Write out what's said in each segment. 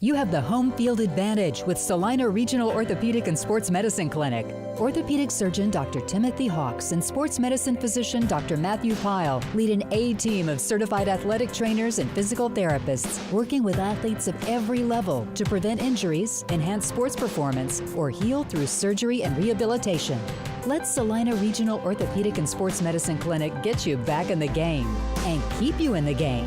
You have the home field advantage with Salina Regional Orthopedic and Sports Medicine Clinic. Orthopedic surgeon Dr. Timothy Hawks and sports medicine physician Dr. Matthew Pyle lead an A-team of certified athletic trainers and physical therapists working with athletes of every level to prevent injuries, enhance sports performance, or heal through surgery and rehabilitation. Let Salina Regional Orthopedic and Sports Medicine Clinic get you back in the game and keep you in the game.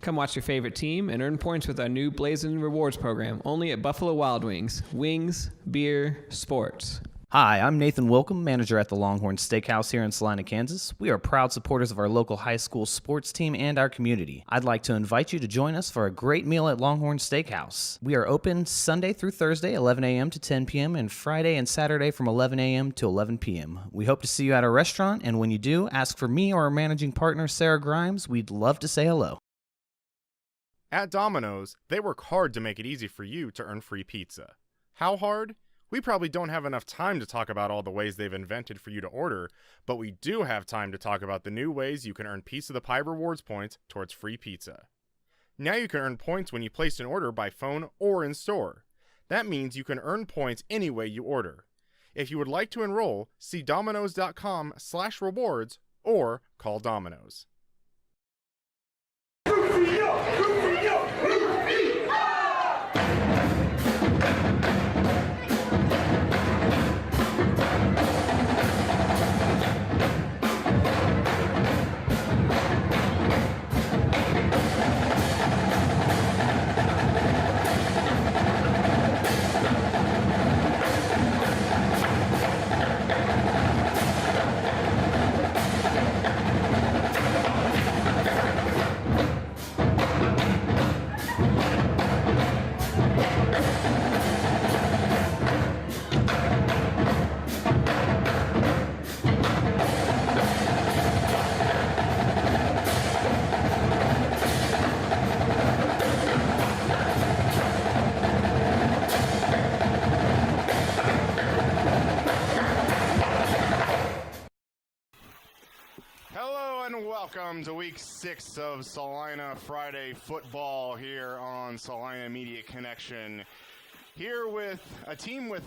Come watch your favorite team and earn points with our new Blazing Rewards program, only at Buffalo Wild Wings. Wings, beer, sports. Hi, I'm Nathan Wilcom, manager at the Longhorn Steakhouse here in Salina, Kansas. We are proud supporters of our local high school sports team and our community. I'd like to invite you to join us for a great meal at Longhorn Steakhouse. We are open Sunday through Thursday, 11 a.m. to 10 p.m., and Friday and Saturday from 11 a.m. to 11 p.m. We hope to see you at our restaurant, and when you do, ask for me or our managing partner, Sarah Grimes. We'd love to say hello. At Domino's, they work hard to make it easy for you to earn free pizza. How hard? We probably don't have enough time to talk about all the ways they've invented for you to order, but we do have time to talk about the new ways you can earn Piece of the Pie rewards points towards free pizza. Now you can earn points when you place an order by phone or in store. That means you can earn points any way you order. If you would like to enroll, see Domino's.com/rewards or call Domino's. Welcome to week 6 of Salina Friday football here on Salina Media Connection. Here with a team with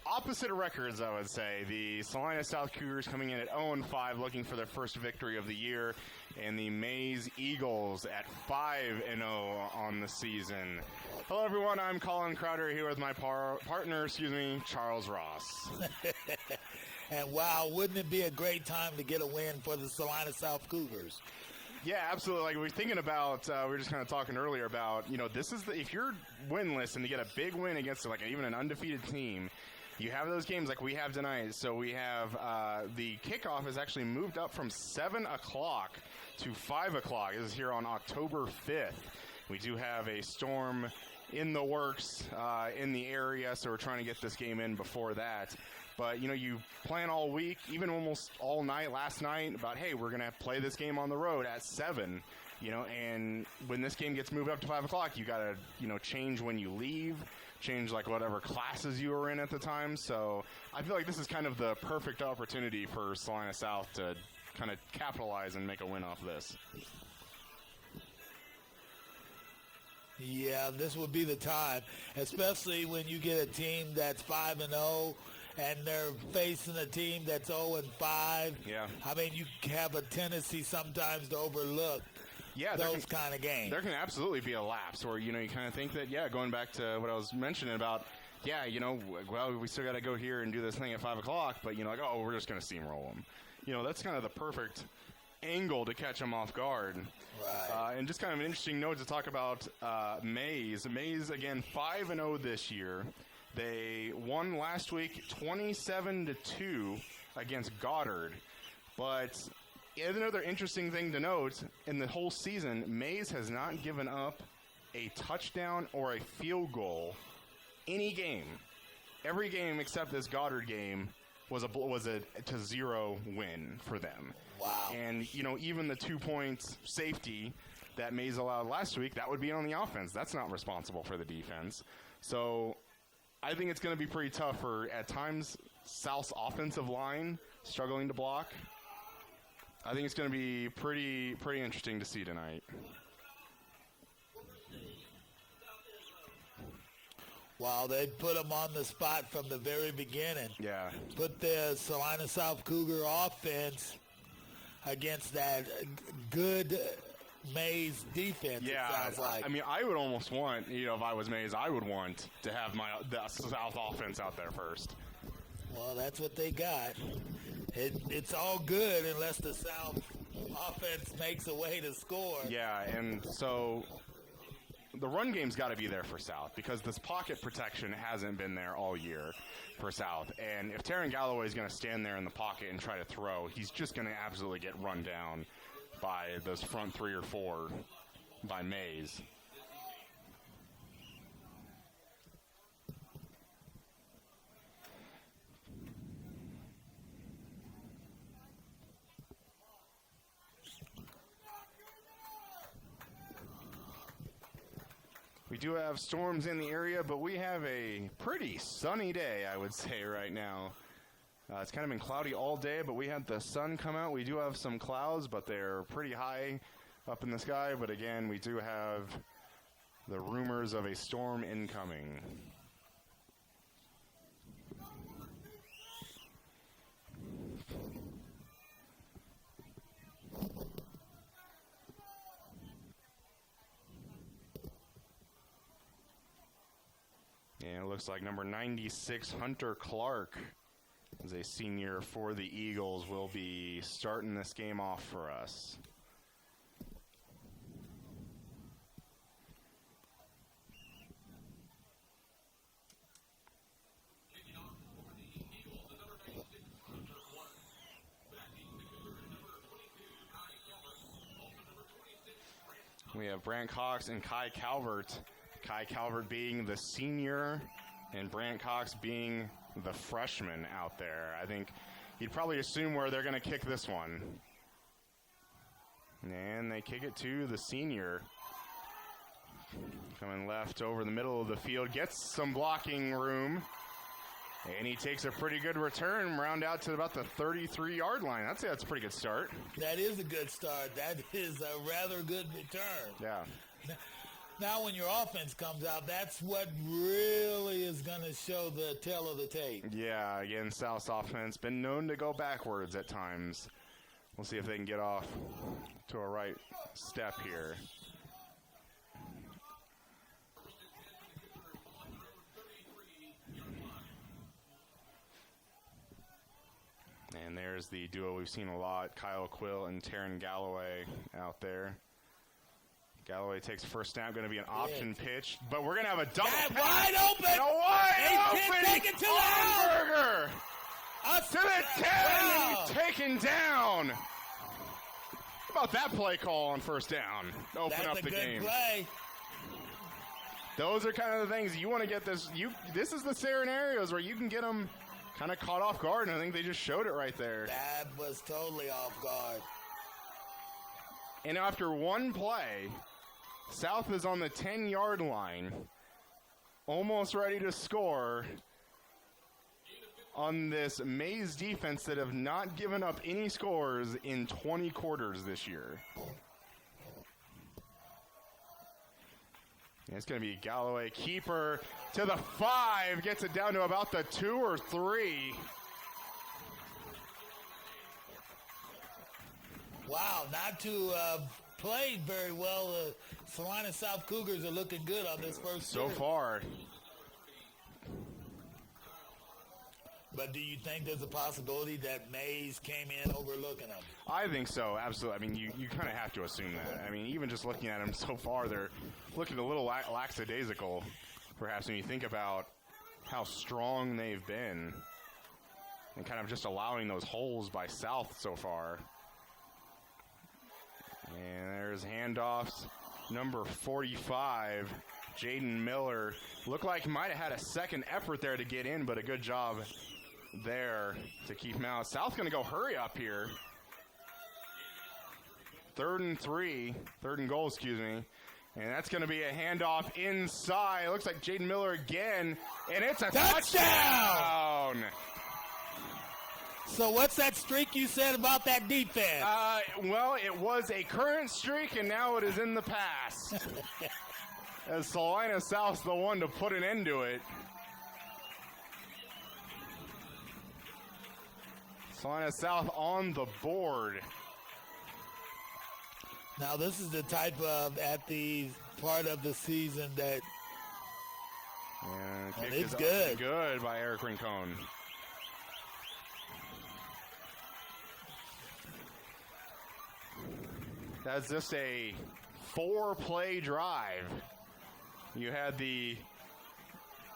opposite records, I would say. The Salina South Cougars coming in at 0-5, looking for their first victory of the year, and the Maize Eagles at 5-0 on the season. Hello, everyone. I'm Colin Crowder here with my partner, Charles Ross. And wow, wouldn't it be a great time to get a win for the Salina South Cougars? Yeah, absolutely. Like we were thinking about, we were just kind of talking earlier about, this is if you're winless and to get a big win against like even an undefeated team, you have those games like we have tonight. So we have the kickoff is actually moved up from 7 o'clock to 5 o'clock. This is here on October 5th. We do have a storm in the works in the area, so we're trying to get this game in before that. But, you plan all week, even almost all night last night about, hey, we're going to play this game on the road at 7, and when this game gets moved up to 5 o'clock, you got to, change when you leave, change like whatever classes you were in at the time. So I feel like this is kind of the perfect opportunity for Salina South to kind of capitalize and make a win off this. Yeah, this would be the time, especially when you get a team that's 5-0 and they're facing a team that's 0-5. Yeah. I mean, you have a tendency sometimes to overlook those kind of games. There can absolutely be a lapse where, you kind of think that, going back to what I was mentioning about, well, we still got to go here and do this thing at 5 o'clock, but, we're just going to steamroll them. That's kind of the perfect angle to catch them off guard. Right. And just kind of an interesting note to talk about Maize. Maize, again, 5-0 this year. They won last week 27-2 against Goddard. But another interesting thing to note, in the whole season, Maize has not given up a touchdown or a field goal any game. Every game except this Goddard game was a to 0 win for them. Wow. And, even the 2 points safety that Maize allowed last week, that would be on the offense. That's not responsible for the defense. So I think it's going to be pretty tough for, at times, South's offensive line struggling to block. I think it's going to be pretty interesting to see tonight. Well, they put them on the spot from the very beginning. Yeah. Put the Salina South Cougar offense against that good Maize defense, Yeah, it sounds like. I mean, I would almost want, if I was Maize, I would want to have the South offense out there first. Well, that's what they got. It's all good unless the South offense makes a way to score. Yeah, and so the run game's got to be there for South because this pocket protection hasn't been there all year for South. And if Taryn Galloway is going to stand there in the pocket and try to throw, he's just going to absolutely get run down by those front 3 or 4 by Maize. We do have storms in the area, but we have a pretty sunny day, I would say, right now. It's kind of been cloudy all day, but we had the sun come out. We do have some clouds, but they're pretty high up in the sky. But again, we do have the rumors of a storm incoming. And it looks like number 96, Hunter Clark, as a senior for the Eagles, will be starting this game off for us. We have Brant Cox and Kai Calvert. Kai Calvert being the senior and Brant Cox being the freshman out there. I think you'd probably assume where they're going to kick this one. And they kick it to the senior. Coming left over the middle of the field. Gets some blocking room. And he takes a pretty good return, round out to about the 33-yard line. I'd say that's a pretty good start. That is a good start. That is a rather good return. Yeah. Now when your offense comes out, that's what really is going to show the tail of the tape. Yeah, again, South's offense been known to go backwards at times. We'll see if they can get off to a right step here. And there's the duo we've seen a lot, Kyle Quill and Taryn Galloway out there. Galloway takes first snap, going to be an option pitch, but we're going to have a double Wide open! wide open! Take it to the house! Burger! To the 10, Wow. taken down. How about that play call on first down? Open That's up a the good game. play. Those are kind of the things you want to get this. This is the scenarios where you can get them kind of caught off guard, and I think they just showed it right there. That was totally off guard. And after one play, South is on the 10-yard line, almost ready to score on this Maize defense that have not given up any scores in 20 quarters this year. And it's going to be Galloway, keeper to the 5, gets it down to about the 2 or 3. Wow, not to played very well. The Salina South Cougars are looking good on this first So series. far. But do you think there's a possibility that Maize came in overlooking them? I think so, absolutely. I mean, you kind of have to assume that. I mean, even just looking at them so far, they're looking a little lackadaisical, perhaps, when you think about how strong they've been and kind of just allowing those holes by South so far. And there's handoffs. Number 45, Jaden Miller. Looked like he might have had a second effort there to get in, but a good job there to keep him out. South's going to go hurry up here. Third and goal, excuse me. And that's going to be a handoff inside. It looks like Jaden Miller again, and it's a touchdown! So what's that streak you said about that defense? Well, it was a current streak, and now it is in the past. as Salina South's the one to put an end to it. Salina South on the board. Now this is the type of at the part of the season that And it's good. Good by Eric Rincon. That's just a 4-play drive. You had the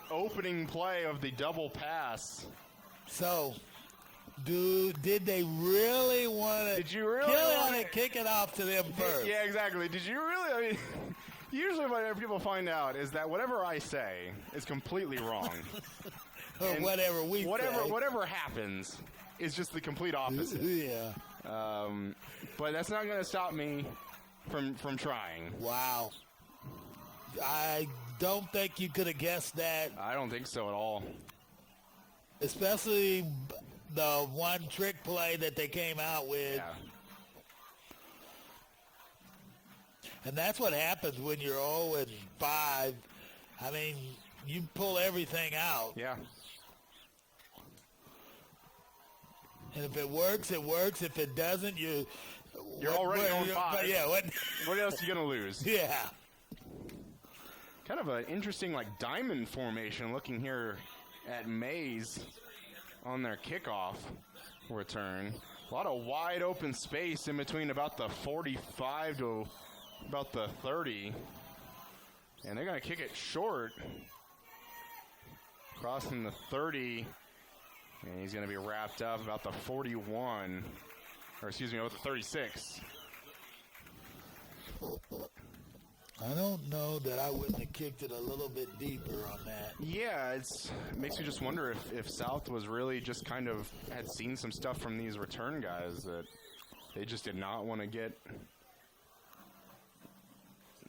opening play of the double pass. So, did they really want to? Did you really want to kick it off to them first? Yeah, exactly. Did you really? I mean, usually what people find out is that whatever I say is completely wrong. Or And whatever we say. Whatever happens is just the complete opposite. Yeah. But that's not going to stop me from trying. Wow. I don't think you could have guessed that, I don't think so at all. especially the one trick play that they came out with. Yeah. And that's what happens when you're 0-5. I mean, you pull everything out. Yeah. And if it works, it works. If it doesn't, you're already on 5. Yeah. What else are you going to lose? Yeah. Kind of an interesting diamond formation looking here at Maize on their kickoff return. A lot of wide open space in between about the 45 to about the 30. And they're going to kick it short. Crossing the 30. And he's going to be wrapped up about the 41. Or excuse me, about the 36. I don't know that I wouldn't have kicked it a little bit deeper on that. Yeah, it makes me just wonder if South was really just kind of had seen some stuff from these return guys that they just did not want to get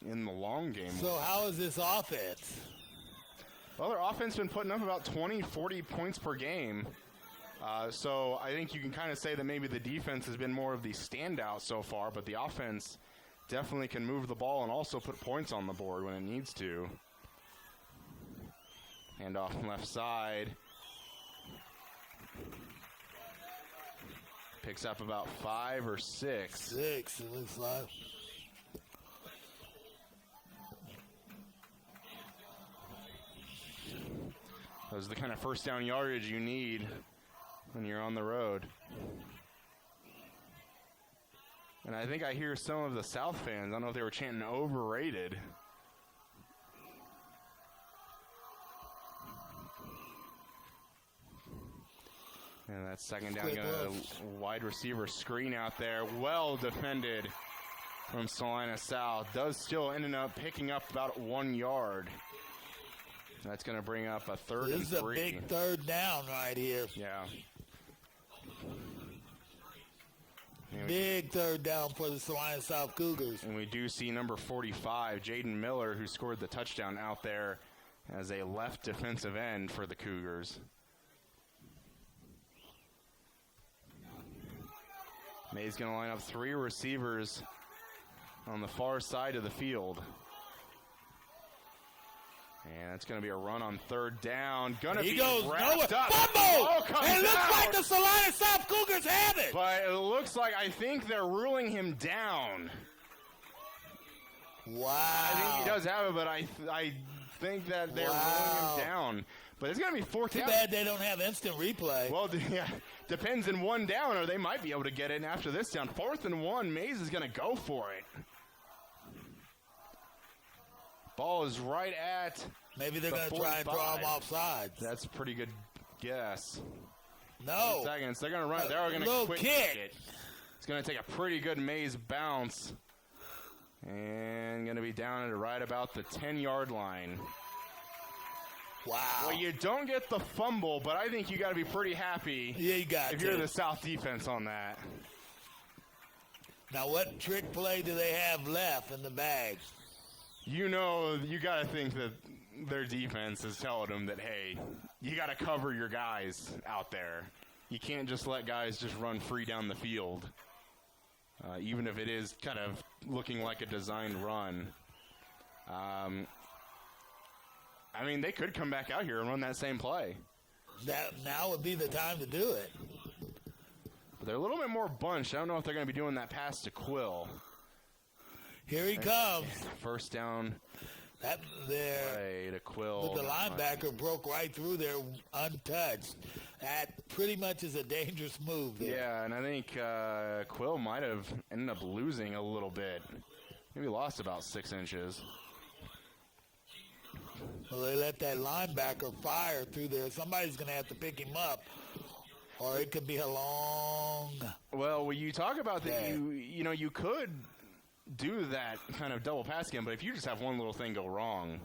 in the long game. So how is this offense? Well, their offense has been putting up about 20, 40 points per game. So I think you can kind of say that maybe the defense has been more of the standout so far, but the offense definitely can move the ball and also put points on the board when it needs to. Hand off left side. Picks up about 5 or 6. 6, it looks like. Those are the kind of first down yardage you need when you're on the road. And I think I hear some of the South fans, I don't know if they were chanting overrated. And that second down, a wide receiver screen out there. Well defended from Salina South. Does still ended up picking up about 1 yard. That's going to bring up a 3rd and 3. This is a big third down right here. Yeah. Big third down for the Salina South Cougars. And we do see number 45, Jaden Miller, who scored the touchdown out there as a left defensive end for the Cougars. May's going to line up 3 receivers on the far side of the field. And it's going to be a run on 3rd down. Going to be wrapped up. Fumble! It looks like the Salina South Cougars have it. But it looks like I think they're ruling him down. Wow. I think he does have it, but I think that they're ruling him down. But it's going to be 4th down. Too bad they don't have instant replay. Well, yeah, depends in 1 down, or they might be able to get it after this down. 4th and 1, Maize is going to go for it. Ball is right at Maybe they're going to try and draw him offside. That's a pretty good guess. No. Seconds. They're going to run. They're going to quick kick it. It's going to take a pretty good Maize bounce. And going to be down at right about the 10-yard line. Wow. Well, you don't get the fumble, but I think you got to be pretty happy. Yeah, you got if you're the South defense on that. Now, what trick play do they have left in the bag? You know, you got to think that their defense is telling them that, hey, you got to cover your guys out there. You can't just let guys just run free down the field, even if it is kind of looking like a designed run. I mean, they could come back out here and run that same play. That now would be the time to do it. But they're a little bit more bunched. I don't know if they're going to be doing that pass to Quill. Here he comes. First down. That there. Play to Quill. But the linebacker broke right through there untouched. That pretty much is a dangerous move there. Yeah, and I think Quill might have ended up losing a little bit. Maybe lost about 6 inches. Well, they let that linebacker fire through there. Somebody's going to have to pick him up, or it could be a long. Well, when you talk about that, you could do that kind of double pass game, but if you just have one little thing go wrong,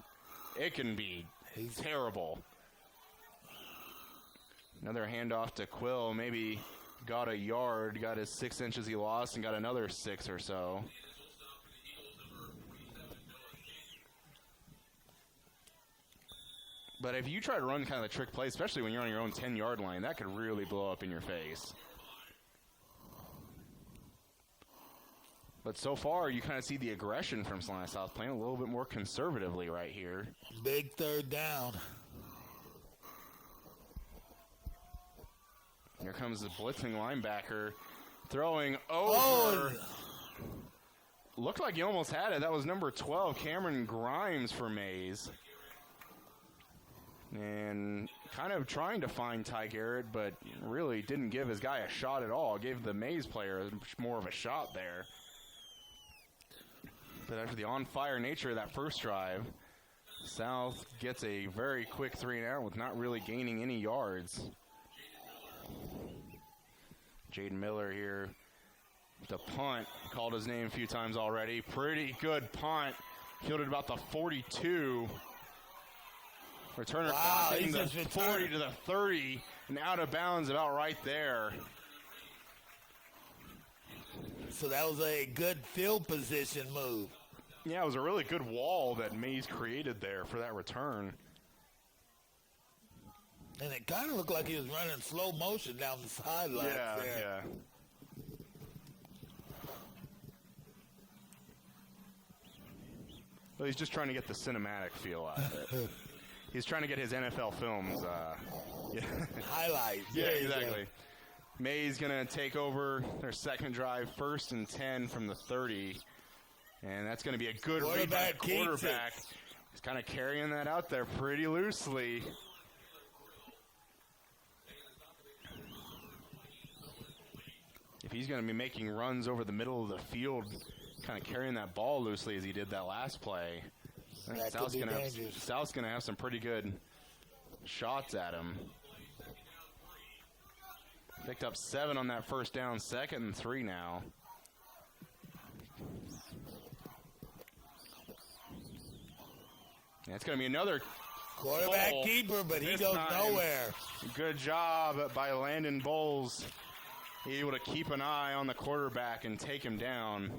it can be terrible. Another handoff to Quill, maybe got a yard, got his 6 inches he lost, and got another 6 or so. But if you try to run kind of the trick play, especially when you're on your own 10-yard line, that could really blow up in your face. But so far, you kind of see the aggression from Salina South playing a little bit more conservatively right here. Big third down. Here comes the blitzing linebacker throwing over. Oh. Looked like he almost had it. That was number 12, Cameron Grimes for Maize. And kind of trying to find Ty Garrett, but really didn't give his guy a shot at all. Gave the Maize player more of a shot there. But after the on-fire nature of that first drive, South gets a very quick 3-and-out with not really gaining any yards. Jaden Miller here. The punt, called his name a few times already. Pretty good punt. Fielded about the 42. Returner crossing the 40 to the 30 and out of bounds about right there. So that was a good field position move. Yeah, it was a really good wall that Maize created there for that return. And it kind of looked like he was running slow motion down the sideline. Yeah. Well, he's just trying to get the cinematic feel out of it. He's trying to get his NFL films. Highlights. Yeah, exactly. Maize going to take over their second drive, 1st and 10 from the 30. And that's going to be a good read by the quarterback. He's kind of carrying that out there pretty loosely. If he's going to be making runs over the middle of the field, kind of carrying that ball loosely as he did that last play, I think South's going to have some pretty good shots at him. Picked up 7 on that first down, 2nd and 3 now. And it's going to be another quarterback keeper, but he goes nowhere. Good job by Landon Bowles. Able to keep an eye on the quarterback and take him down.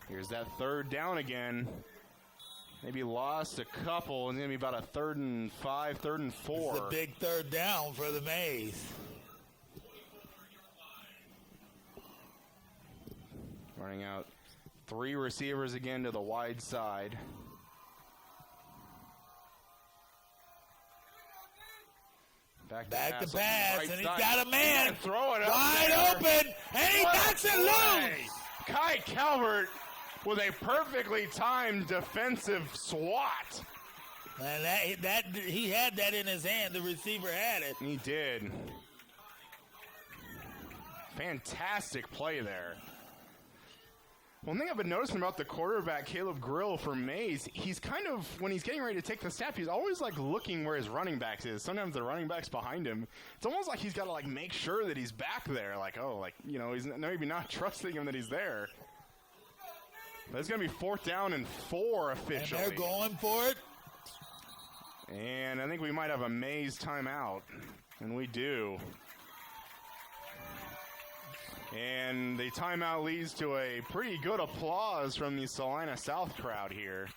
Here's that 3rd down again. Maybe lost a couple. It's going to be about a 3rd and 5, 3rd and 4. It's a big 3rd down for the Maize. Running out 3 receivers again to the wide side. Back to pass, and he's got a man throw it wide open, and he knocks it loose. Kai Calvert with a perfectly timed defensive swat. And he had that in his hand. The receiver had it. He did. Fantastic play there. One thing I've been noticing about the quarterback, Caleb Grill for Maize, he's kind of, when he's getting ready to take the snap, he's always like looking where his running backs is. Sometimes the running back's behind him. It's almost like he's got to like make sure that he's back there. Like, oh, like, you know, he's maybe not trusting him that he's there. But it's going to be 4th down and 4 officially. And they're going for it. And I think we might have a Maize timeout. And we do. And the timeout leads to a pretty good applause from the Salina South crowd here.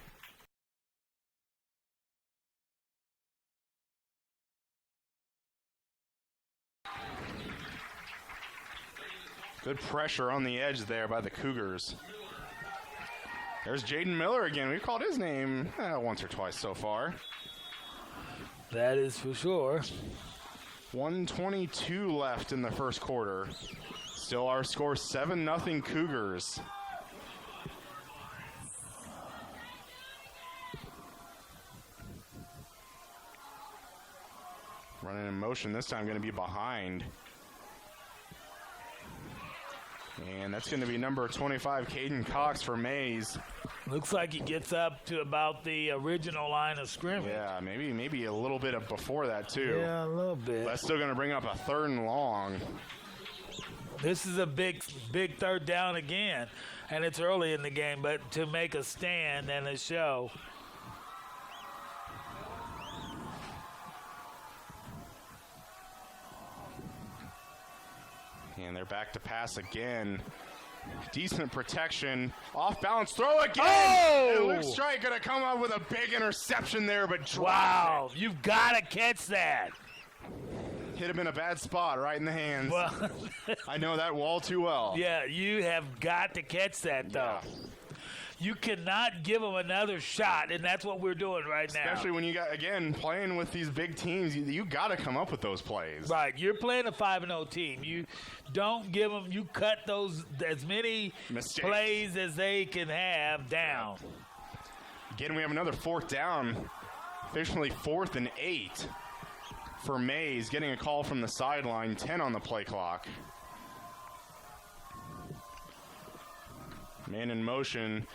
Good pressure on the edge there by the Cougars. There's Jaden Miller again. We've called his name once or twice so far. That is for sure. 1:22 left in the first quarter. Still our score 7-0 Cougars. Running in motion this time, going to be behind. And that's going to be number 25, Caden Cox for Maize. Looks like he gets up to about the original line of scrimmage. Yeah, maybe a little bit of before that too. Yeah, a little bit. That's still going to bring up a 3rd and long. This is a big 3rd down again, and it's early in the game, but to make a stand and a show. And they're back to pass again. Decent protection. Off balance throw again. Oh! And Luke Strike going to come up with a big interception there, but drops Wow, it. you've got to catch that. Hit him in a bad spot, right in the hands. Well, I know that wall too well. yeah, you have got to catch that, though. Yeah. You cannot give them another shot, and that's what we're doing right now. Especially when you got, again, playing with these big teams, you got to come up with those plays. Right, you're playing a 5-0 team. You don't give them, you cut those as many Mistakes. plays as they can have down. Again, we have another 4th down. Officially 4th and 8 for Maize, getting a call from the sideline, 10 on the play clock. Man in motion.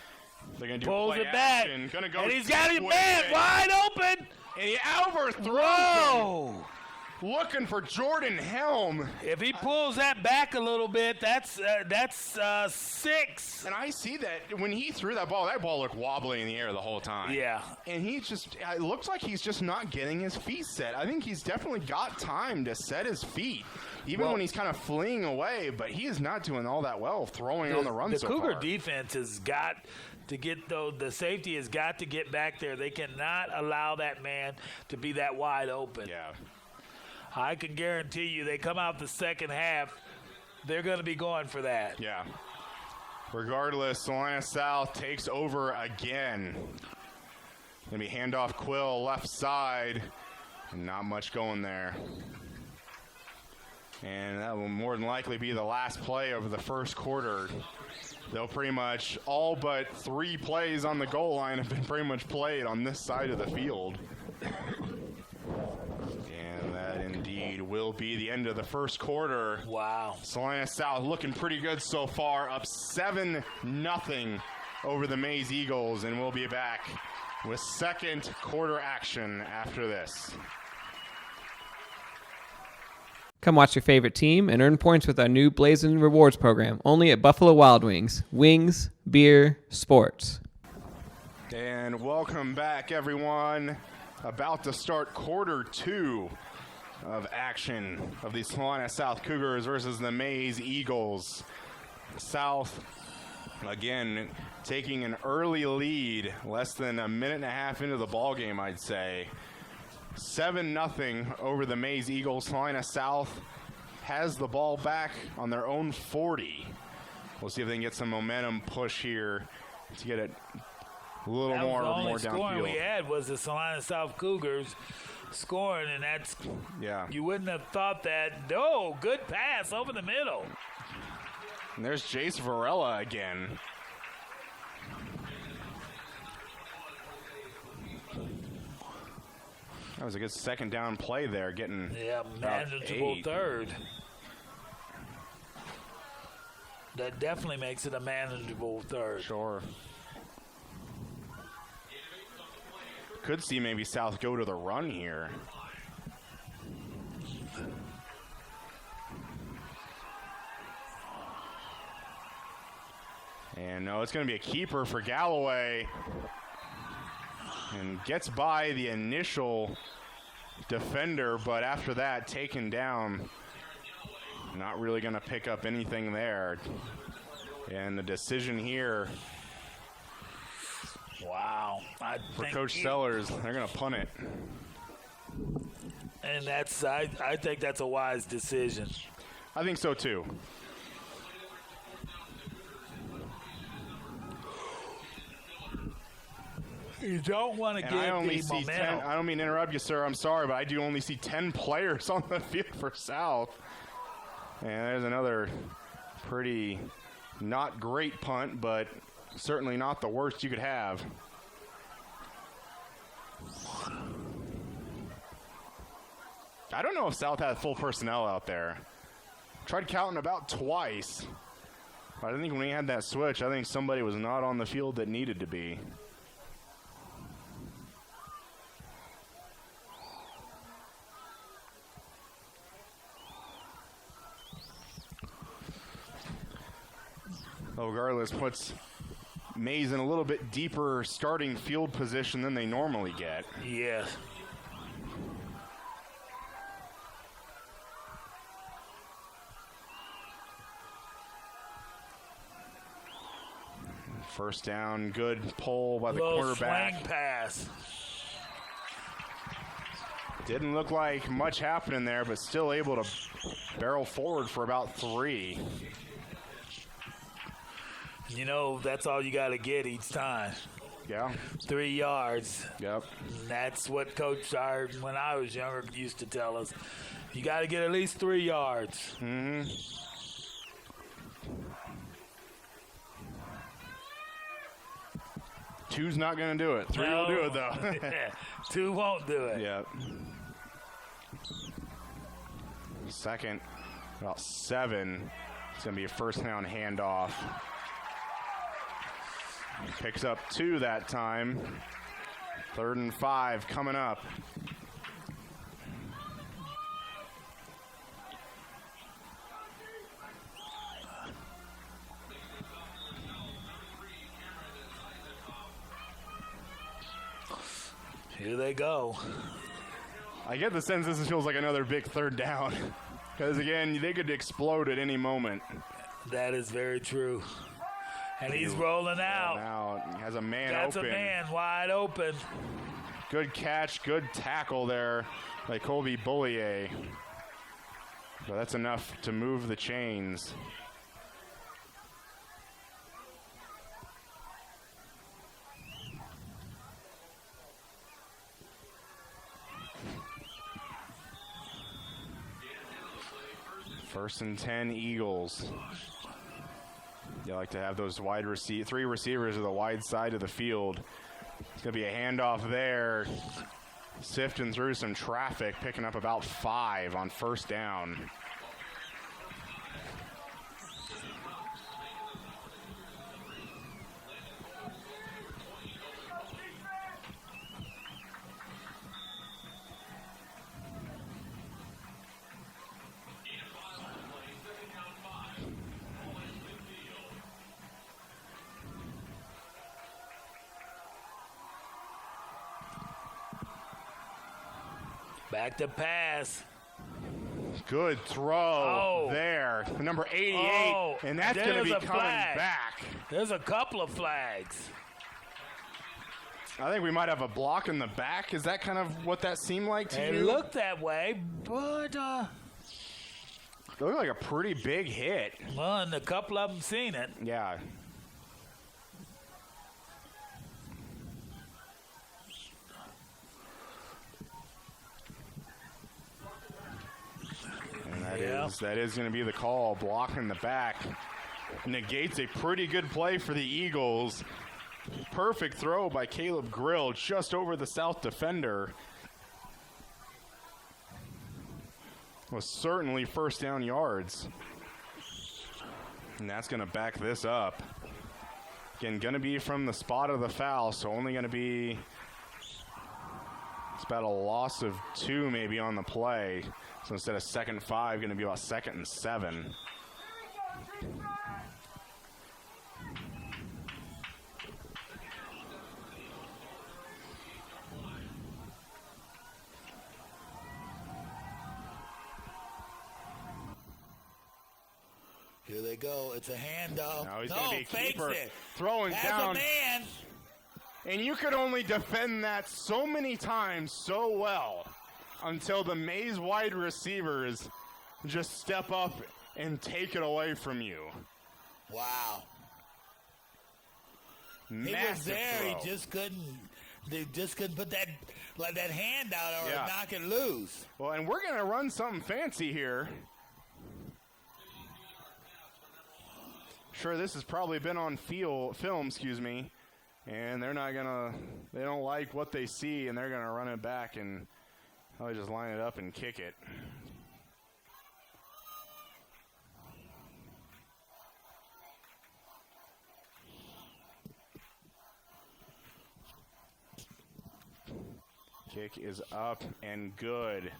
They're going to do Pulls play it back, action. Gonna go and he's got his quick. man wide open. And he overthrows Whoa! him. Looking for Jordan Helm. If he pulls that back a little bit, that's 6. And I see that when he threw that ball looked wobbly in the air the whole time. Yeah. And it looks like he's just not getting his feet set. I think he's definitely got time to set his feet, even when he's kind of fleeing away, but he is not doing all that well throwing on the run so far. The Cougar defense has got to get, though, the safety has got to get back there. They cannot allow that man to be that wide open. Yeah. I can guarantee you they come out the second half, they're going to be going for that. Yeah. Regardless, Salina South takes over again. Going to be handoff Quill left side. And not much going there. And that will more than likely be the last play of the first quarter. They'll pretty much all but 3 plays on the goal line have been pretty much played on this side of the field. And that indeed will be the end of the first quarter. Wow. Salina South looking pretty good so far, up 7-0 over the Maize Eagles, and we'll be back with second quarter action after this. Come watch your favorite team and earn points with our new Blazing Rewards program, only at Buffalo Wild Wings. Wings, beer, sports. And welcome back, everyone. About to start quarter 2 of action of the Salina South Cougars versus the Maize Eagles. South, again, taking an early lead, less than a minute and a half into the ball game, I'd say. 7-0 over the Maize Eagles. Salina South has the ball back on their own 40. We'll see if they can get some momentum push here to get it a little more The only downfield. scoring we had was the Salina South Cougars scoring, and that's, Yeah. you wouldn't have thought that. No, good pass over the middle. And there's Jace Varela again. That was a good second down play there, getting Yeah, about manageable 8. third. That definitely makes it a manageable third. Sure. Could see maybe South go to the run here. And no, it's going to be a keeper for Galloway. And gets by the initial defender, but after that, taken down. Not really going to pick up anything there. And the decision here Wow. for Coach Sellers, they're going to punt it. And that's, I think that's a wise decision. I think so too. You don't want to And give I only the see momentum. 10. I don't mean to interrupt you, sir. I'm sorry, but I do only see 10 players on the field for South. And there's another pretty not great punt, but certainly not the worst you could have. I don't know if South had full personnel out there. Tried counting about twice. But I think when we had that switch, I think somebody was not on the field that needed to be. Regardless, puts Maize in a little bit deeper starting field position than they normally get. Yes. First down, good pull by the Little quarterback. swing pass. Didn't look like much happening there, but still able to barrel forward for about 3. You know, that's all you got to get each time. Yeah. 3 yards. Yep. And that's what Coach Dyer, when I was younger, used to tell us. You got to get at least 3 yards. Mm-hmm. Two's not going to do it. 3 will do it, though. 2 won't do it. Yep. Second, about 7. It's going to be a first down handoff. Picks up 2 that time. 3rd and 5 coming up. Here they go. I get the sense this feels like another big 3rd down. Because, again, they could explode at any moment. That is very true. And he's rolling out. He has a man That's open. a man wide open. Good catch, good tackle there by Colby Bullier. But that's enough to move the chains. First and 10 Eagles. You like to have those three receivers to the wide side of the field. It's going to be a handoff there. Sifting through some traffic, picking up about 5 on first down. Back to pass. Good throw there. Number 88, and that's going to be coming back. There's a couple of flags. I think we might have a block in the back. Is that kind of what that seemed like to you? It looked that way, but it looked like a pretty big hit. well, and a couple of them seen it. Yeah. That is going to be the call. Block in the back negates a pretty good play for the Eagles. Perfect throw by Caleb Grill just over the South defender. Was certainly first down yards. And that's going to back this up. Again, going to be from the spot of the foul, so only going to be, it's about a loss of 2 maybe on the play. So instead of 2nd and 5, going to be about 2nd and 7. Here they go. It's a handoff. Now he's going to be a fakes keeper it. throwing As down. a man. And you could only defend that so many times so well until the Maize wide receivers just step up and take it away from you. Wow. Massive He was there. throw. He just couldn't They just couldn't put that hand out or knock it loose. Well, and we're going to run something fancy here. Sure, this has probably been on film, and they're not gonna. They don't like what they see, and they're gonna run it back and probably just line it up and kick it. Kick is up and good.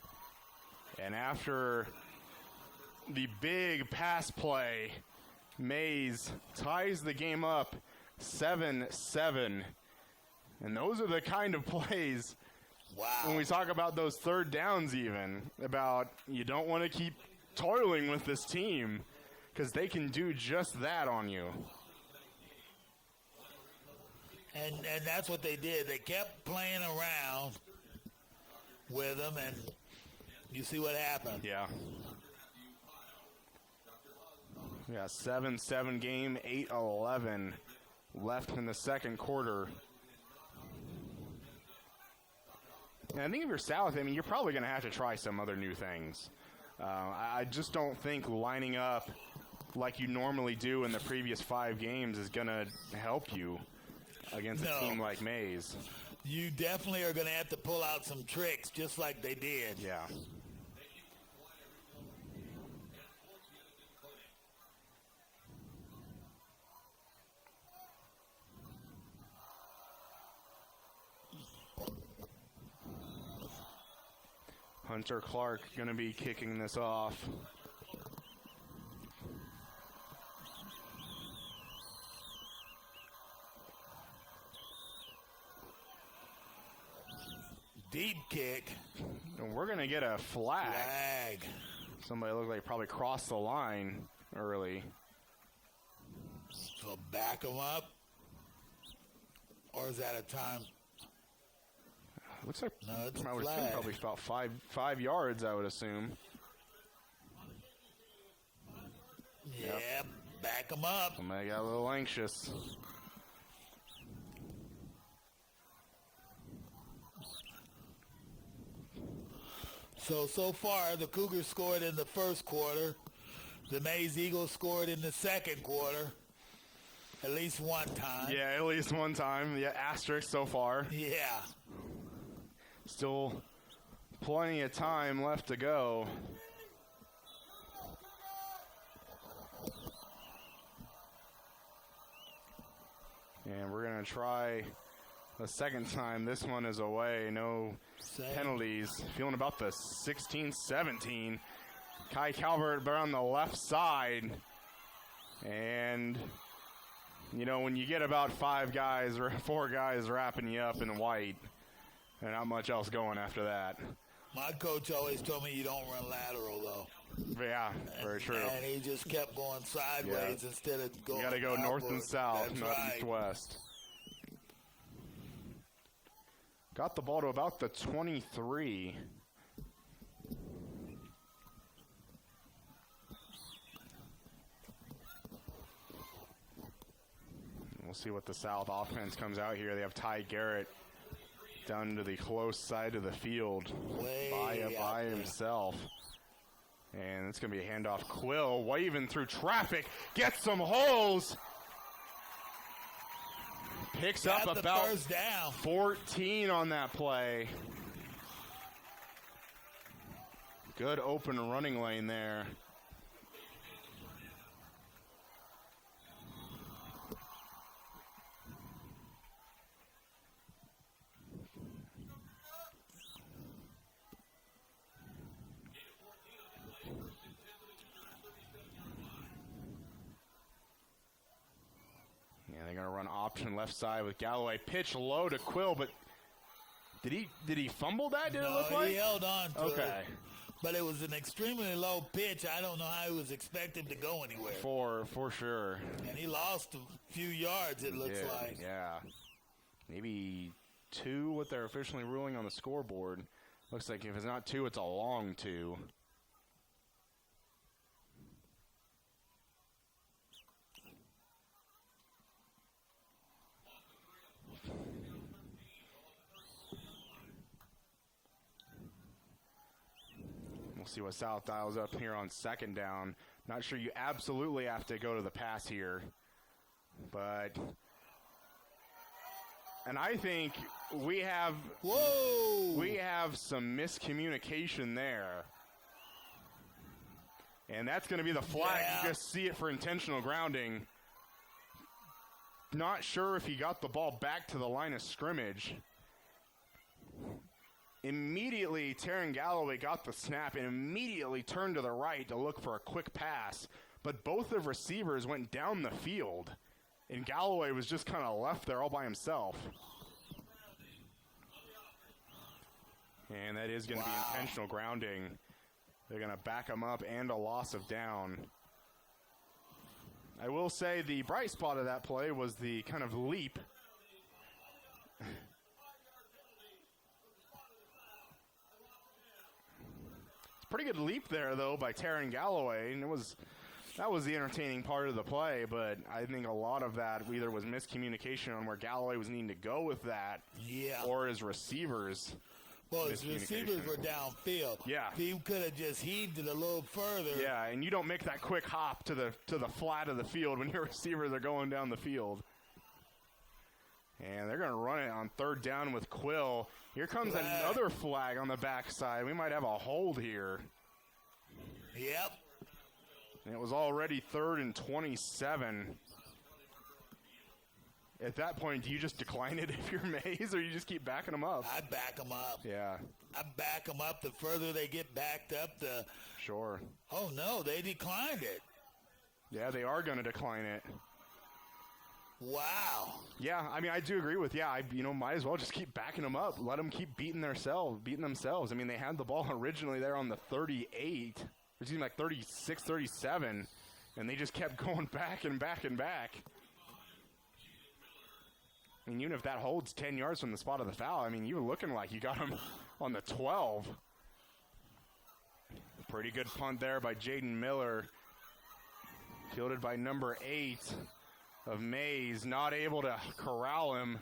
And after the big pass play, Maize ties the game up 7-7. And those are the kind of plays when we talk about those third downs even, about you don't want to keep toiling with this team because they can do just that on you. And that's what they did. They kept playing around with them, and you see what happened. Yeah. Yeah, 7-7 game, 8-11 left in the second quarter. And I think if you're South, I mean, you're probably going to have to try some other new things. I just don't think lining up like you normally do in the previous 5 games is going to help you against a team like Maize. You definitely are going to have to pull out some tricks just like they did. Yeah. Hunter Clark going to be kicking this off. Deep kick. And we're going to get a flag. Somebody looked like probably crossed the line early. So back them up? Or is that a time? Looks like it's I would flag. assume probably about five yards, I would assume. Yeah, back them up. Somebody got a little anxious. So far, the Cougars scored in the first quarter. The Maize Eagles scored in the second quarter. At least one time. Yeah, at least one time. Yeah, asterisk so far. Yeah. Still plenty of time left to go. And we're going to try a second time. This one is away. No penalties. Feeling about the 16-17. Kai Calvert on the left side. And, you know, when you get about 4 guys wrapping you up in white, and not much else going after that. My coach always told me you don't run lateral, though. Yeah, very true. And he just kept going sideways instead of going. You got to go outward. north and south, That's not right. east-west. Got the ball to about the 23. We'll see what the South offense comes out here. They have Ty Garrett down to the close side of the field by himself. And it's going to be a handoff. Quill waving through traffic. Gets some holes. Picks up about first down. 14 on that play. Good open running lane there. They're going to run option left side with Galloway. Pitch low to Quill, but did he fumble that? Did it look like? He held on to okay. it. But it was an extremely low pitch. I don't know how he was expected to go anywhere. For sure. And he lost a few yards, it looks like. Yeah. Maybe 2, what they're officially ruling on the scoreboard. Looks like if it's not 2, it's a long 2. see what South dials up here on second down. Not sure you absolutely have to go to the pass here. But, and I think we have some miscommunication there. And that's going to be the flag. Yeah. You just see it for intentional grounding. Not sure if he got the ball back to the line of scrimmage. Immediately, Taron Galloway got the snap and immediately turned to the right to look for a quick pass. But both of receivers went down the field, and Galloway was just kind of left there all by himself. And that is going to be intentional grounding. They're going to back him up and a loss of down. I will say the bright spot of that play was the kind of leap. Pretty good leap there, though, by Taron Galloway, and that was the entertaining part of the play, but I think a lot of that either was miscommunication on where Galloway was needing to go with that, or his receivers. Well, his receivers were downfield. Yeah. He could have just heaved it a little further. Yeah, and you don't make that quick hop to the flat of the field when your receivers are going down the field. And they're going to run it on third down with Quill. Here comes another flag on the backside. We might have a hold here. Yep. And it was already 3rd and 27. At that point, do you just decline it if you're Maize, or you just keep backing them up? I back them up. Yeah. I back them up. The further they get backed up, the... Sure. Oh, no, they declined it. Yeah, they are going to decline it. Wow. Yeah, I mean, I do agree with, might as well just keep backing them up. Let them keep beating themselves. I mean, they had the ball originally there on the 38, which seemed like 36, 37, and they just kept going back and back and back. I mean, even if that holds 10 yards from the spot of the foul, I mean, you were looking like you got him on the 12. Pretty good punt there by Jaden Miller. Fielded by number 8 of Maize. Not able to corral him.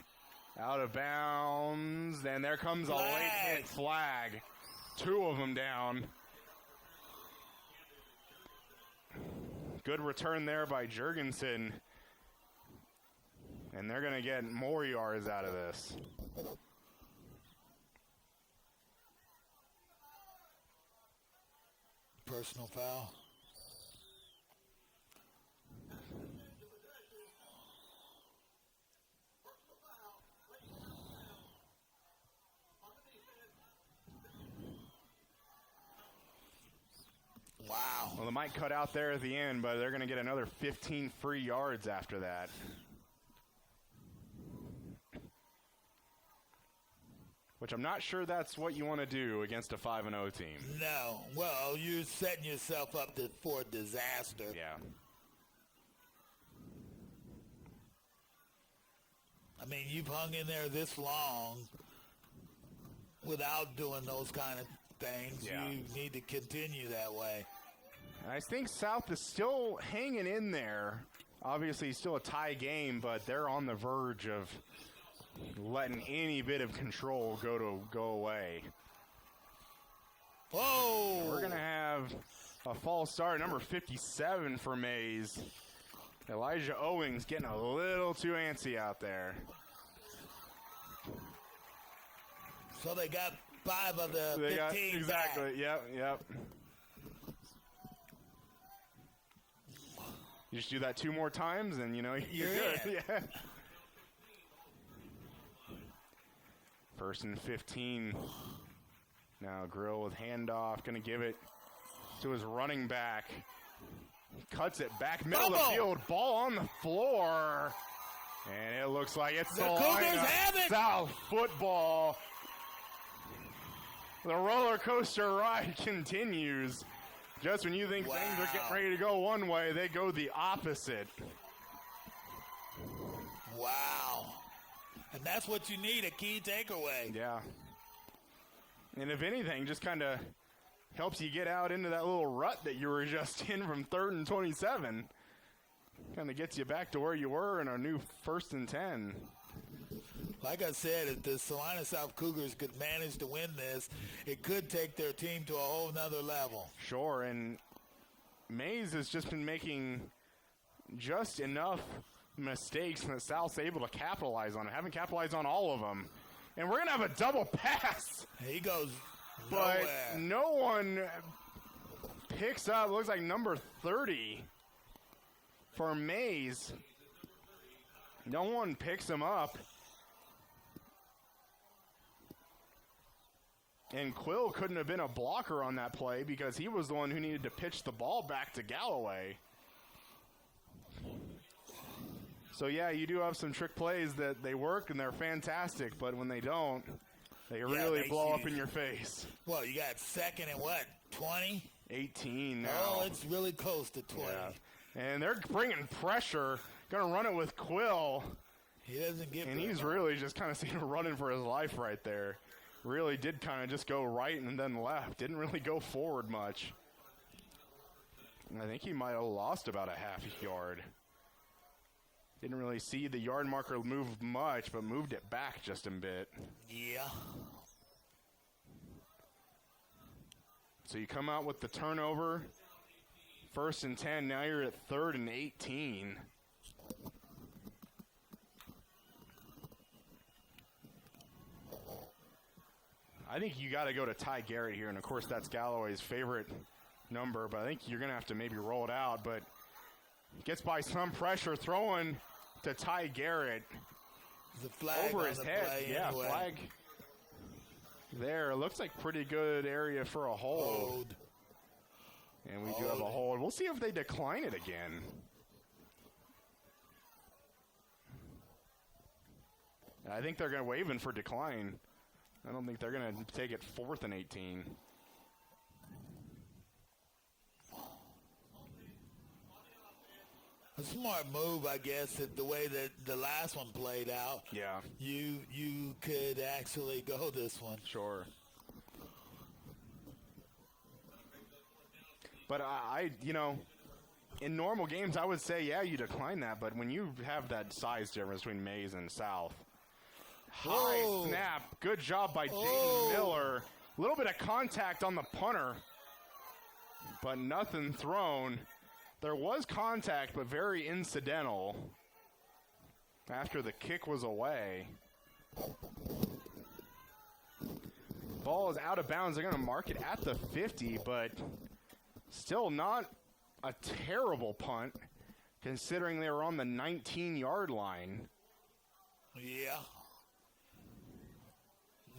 Out of bounds. And there comes a late hit flag. 2 of them down. Good return there by Jurgensen. And they're going to get more yards out of this. Personal foul. Wow. Well, they might cut out there at the end, but they're going to get another 15 free yards after that. Which I'm not sure that's what you want to do against a 5-0 team. No. Well, you're setting yourself up for disaster. Yeah. I mean, you've hung in there this long without doing those kind of things. Yeah. You need to continue that way. And I think South is still hanging in there. Obviously, still a tie game, but they're on the verge of letting any bit of control go away. Whoa! We're going to have a false start, number 57 for Maize. Elijah Owings getting a little too antsy out there. So they got 5 of the 15 exactly, back. Yep. You just do that 2 more times and, you're good. In. Yeah. 1st and 15. Now Grill with handoff, going to give it to his running back. Cuts it back middle of the field. Ball on the floor. And it looks like it's the Cougars have it. South football. The roller coaster ride continues. Just when you think things are getting ready to go one way, they go the opposite. Wow. And that's what you need, a key takeaway. Yeah. And if anything, just kind of helps you get out into that little rut that you were just in from 3rd and 27. Kind of gets you back to where you were in a new 1st and 10. Like I said, if the Salina South Cougars could manage to win this, it could take their team to a whole nother level. Sure, and Maize has just been making just enough mistakes that South's able to capitalize on it. Haven't capitalized on all of them. And we're going to have a double pass. He goes But nowhere. no one picks up, looks like number 30 for Maize. No one picks him up. And Quill couldn't have been a blocker on that play because he was the one who needed to pitch the ball back to Galloway. So, yeah, you do have some trick plays that they work and they're fantastic, but when they don't, they really blow up in your face. Well, you got second and what, 20? 18 now. Oh, it's really close to 20. Yeah. And they're bringing pressure, going to run it with Quill. He doesn't give And he's really just kind of seen him running for his life right there. Really did kind of just go right and then left. Didn't really go forward much. And I think he might have lost about a half yard. Didn't really see the yard marker move much, but moved it back just a bit. Yeah. So you come out with the turnover. 1st and 10. Now you're at 3rd and 18. I think you got to go to Ty Garrett here, and of course that's Galloway's favorite number, but I think you're going to have to maybe roll it out, but gets by some pressure, throwing to Ty Garrett The flag over on his the head. play Yeah, anyway. flag there. Looks like pretty good area for a hold. Hold. And we do have a hold. We'll see if they decline it again. I think they're going to waive in for decline. I don't think they're going to take it 4th and 18. A smart move, I guess, the way that the last one played out. Yeah, You could actually go this one. sure. But in normal games, I would say, yeah, you decline that. But when you have that size difference between Maize and South, high Whoa. snap. Good job by Dayton Oh. Miller. A little bit of contact on the punter, but nothing thrown. There was contact, but very incidental after the kick was away. Ball is out of bounds. They're going to mark it at the 50, but still not a terrible punt considering they were on the 19-yard line. Yeah.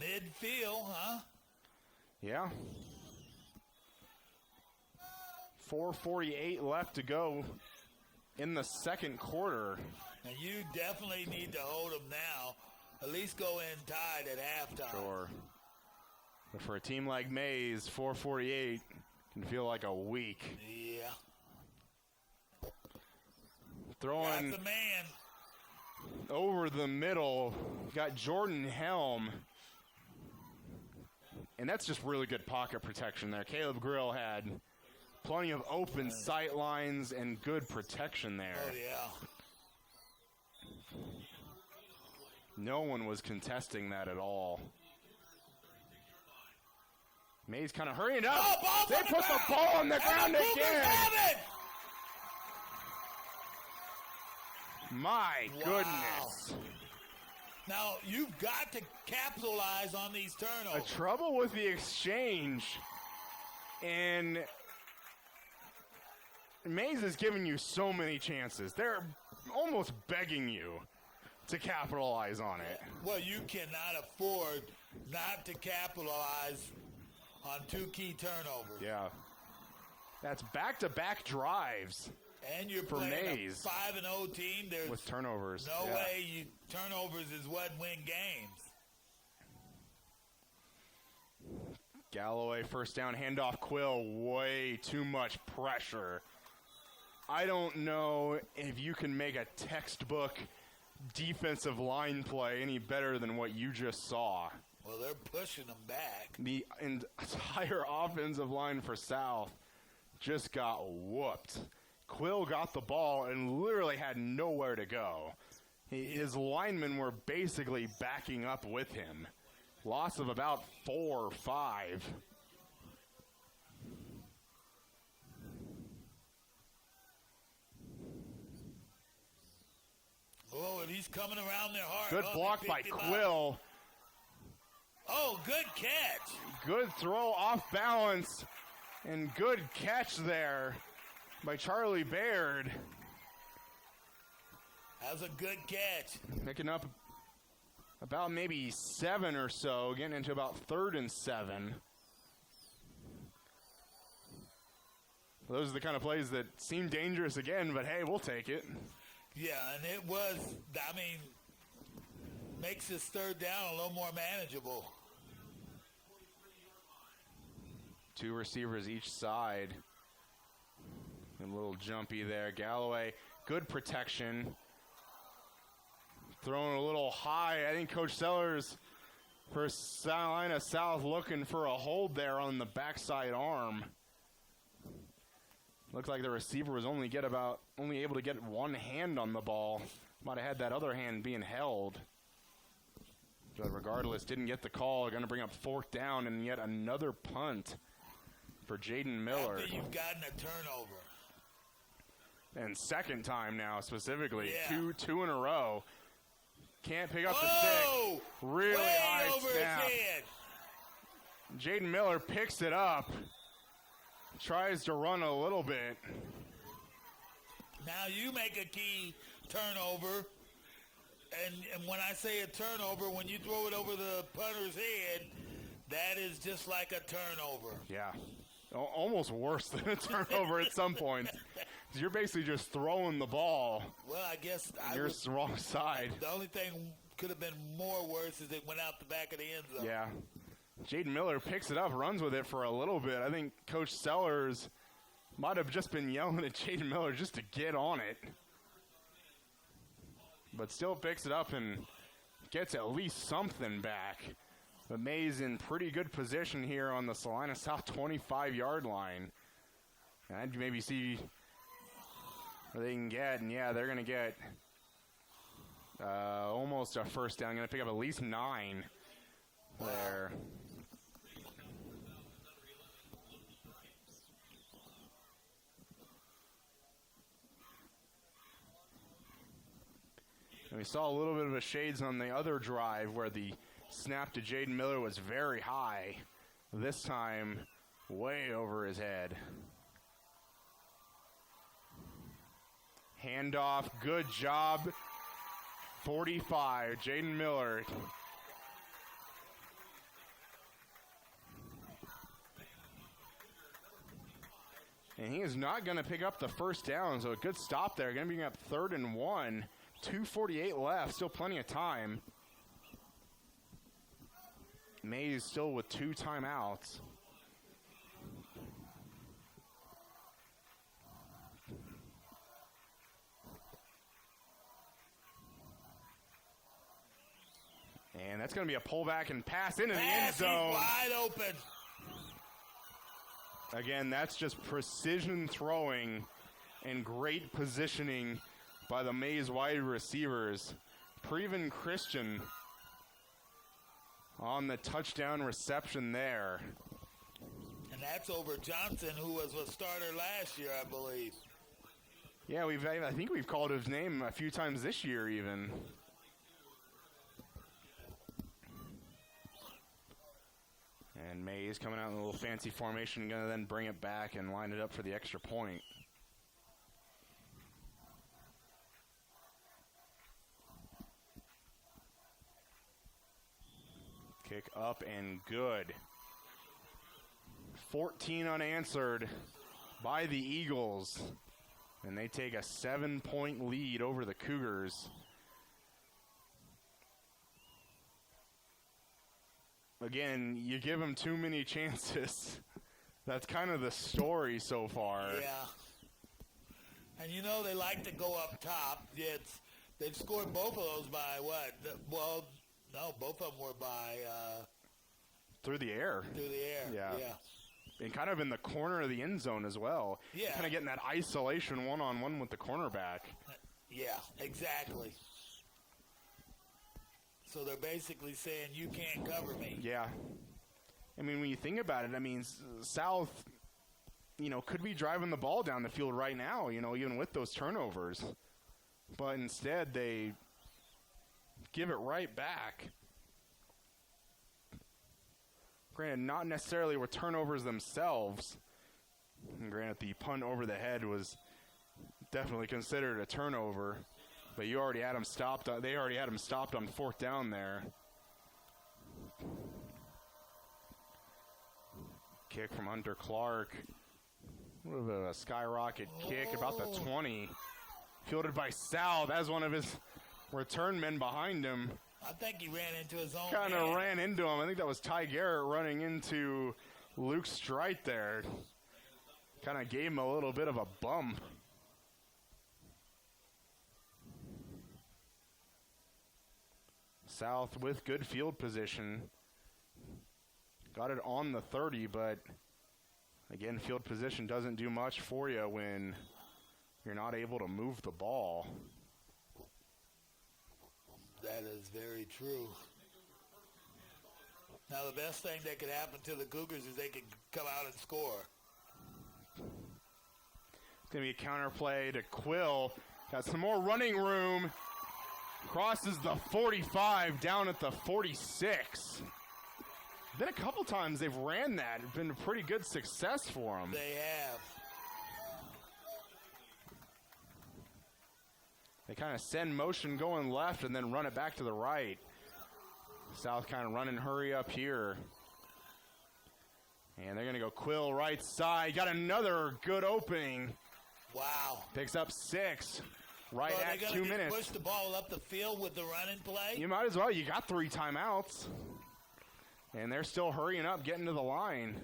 Midfield, huh? Yeah. 4:48 left to go in the second quarter. And you definitely need to hold them now. At least go in tied at halftime. Sure. But for a team like Maize, 4:48 can feel like a week. Yeah. Throwing That's the man. over the middle, got Jordan Helm. And that's just really good pocket protection there. Caleb Grill had plenty of open sight lines and good protection there. Oh, yeah. No one was contesting that at all. Mays kind of hurrying up. Oh, ball's They on the put the ground. ball on the And ground the Cougars again. have it. My Wow. goodness. Now, you've got to capitalize on these The turnovers. trouble with the exchange, and Mays is giving you so many chances. They're almost begging you to capitalize on it. Well, you cannot afford not to capitalize on two key turnovers. Yeah. That's back-to-back drives And you're For playing Maize. a 5-0 team. There's with turnovers. no Yeah. way turnovers is what win games. Galloway first down, handoff Quill, way too much pressure. I don't know if you can make a textbook defensive line play any better than what you just saw. Well, they're pushing them back. The entire offensive line for South just got whooped. Quill got the ball and literally had nowhere to go. His linemen were basically backing up with him. Loss of about 4 or 5. Oh, and he's coming around there hard. Good block by Quill. Oh, good catch. Good throw off balance. And good catch there by Charlie Baird. That was a good catch. Picking up about maybe 7 or so, getting into about 3rd and 7. Those are the kind of plays that seem dangerous again, but hey, we'll take it. Yeah, and it was, makes this 3rd down a little more manageable. 2 receivers each side. And a little jumpy there. Galloway, good protection. Throwing a little high. I think Coach Sellers for Salina South looking for a hold there on the backside arm. Looked like the receiver was only able to get one hand on the ball. Might have had that other hand being held. But regardless, didn't get the call. Going to bring up 4th down and yet another punt for Jaden Miller. After you've gotten a turnover. And 2nd time now specifically. Yeah. Two in a row. Can't pick up the stick. Really way high over snap. his head. Jaden Miller picks it up. Tries to run a little bit. Now you make a key turnover. And when I say a turnover, when you throw it over the punter's head, that is just like a turnover. Yeah. Almost worse than a turnover at some point. You're basically just throwing the ball. Well, I guess You're wrong side. The only thing could have been more worse is it went out the back of the end zone. Yeah. Jaden Miller picks it up, runs with it for a little bit. I think Coach Sellers might have just been yelling at Jaden Miller just to get on it. But still picks it up and gets at least something back. But Maize in pretty good position here on the Salina South 25-yard line. And I'd maybe see what they can get. And, yeah, they're going to get almost a 1st down. Going to pick up at least 9 there. And we saw a little bit of a shades on the other drive where the snap to Jaden Miller was very high. This time, way over his head. Handoff, good job. 45, Jaden Miller. And he is not going to pick up the 1st down, so a good stop there. Going to be up 3rd and 1. 2:48 left, still plenty of time. Maize still with 2 timeouts. And that's going to be a pullback and pass into the end zone. Wide open. Again, that's just precision throwing and great positioning by the Maize wide receivers. Preven Christian on the touchdown reception there. And that's over Johnson, who was a starter last year, I believe. Yeah, I think we've called his name a few times this year even. And Maize coming out in a little fancy formation, going to then bring it back and line it up for the extra point. Kick up and good. 14 unanswered by the Eagles. And they take a 7-point lead over the Cougars. Again, you give them too many chances. That's kind of the story so far. Yeah. And you know they like to go up top. They've scored both of those by what? Well, no, both of them were by through the air. Through the air. Yeah. And kind of in the corner of the end zone as well. Yeah. Kind of getting that isolation one-on-one with the cornerback. Yeah, exactly. So they're basically saying, you can't cover me. Yeah. I mean, when you think about it, I mean, South, could be driving the ball down the field right now, even with those turnovers. But instead, they give it right back. Granted, not necessarily with turnovers themselves. And granted, the punt over the head was definitely considered a turnover. But you already had them stopped. They already had them stopped on 4th down there. Kick from Hunter Clark. A little bit of a skyrocket kick, about the 20. Fielded by Sal. That's one of his return men behind him. I think he ran into his own Kind of man. ran into him. I think that was Ty Garrett running into Luke Strite there. Kind of gave him a little bit of a bump. South with good field position. Got it on the 30, but again, field position doesn't do much for you when you're not able to move the ball. That is very true. Now, the best thing that could happen to the Cougars is they could come out and score. It's going to be a counter play to Quill. Got some more running room. Crosses the 45 down at the 46. Been a couple times they've ran that. It's been a pretty good success for them. They have. They kind of send motion going left and then run it back to the right. South kind of run and hurry up here. And they're going to go Quill right side. Got another good opening. Wow. Picks up 6 right So at they're 2 gonna minutes. push the ball up the field with the running play? You might as well. You got 3 timeouts. And they're still hurrying up, getting to the line.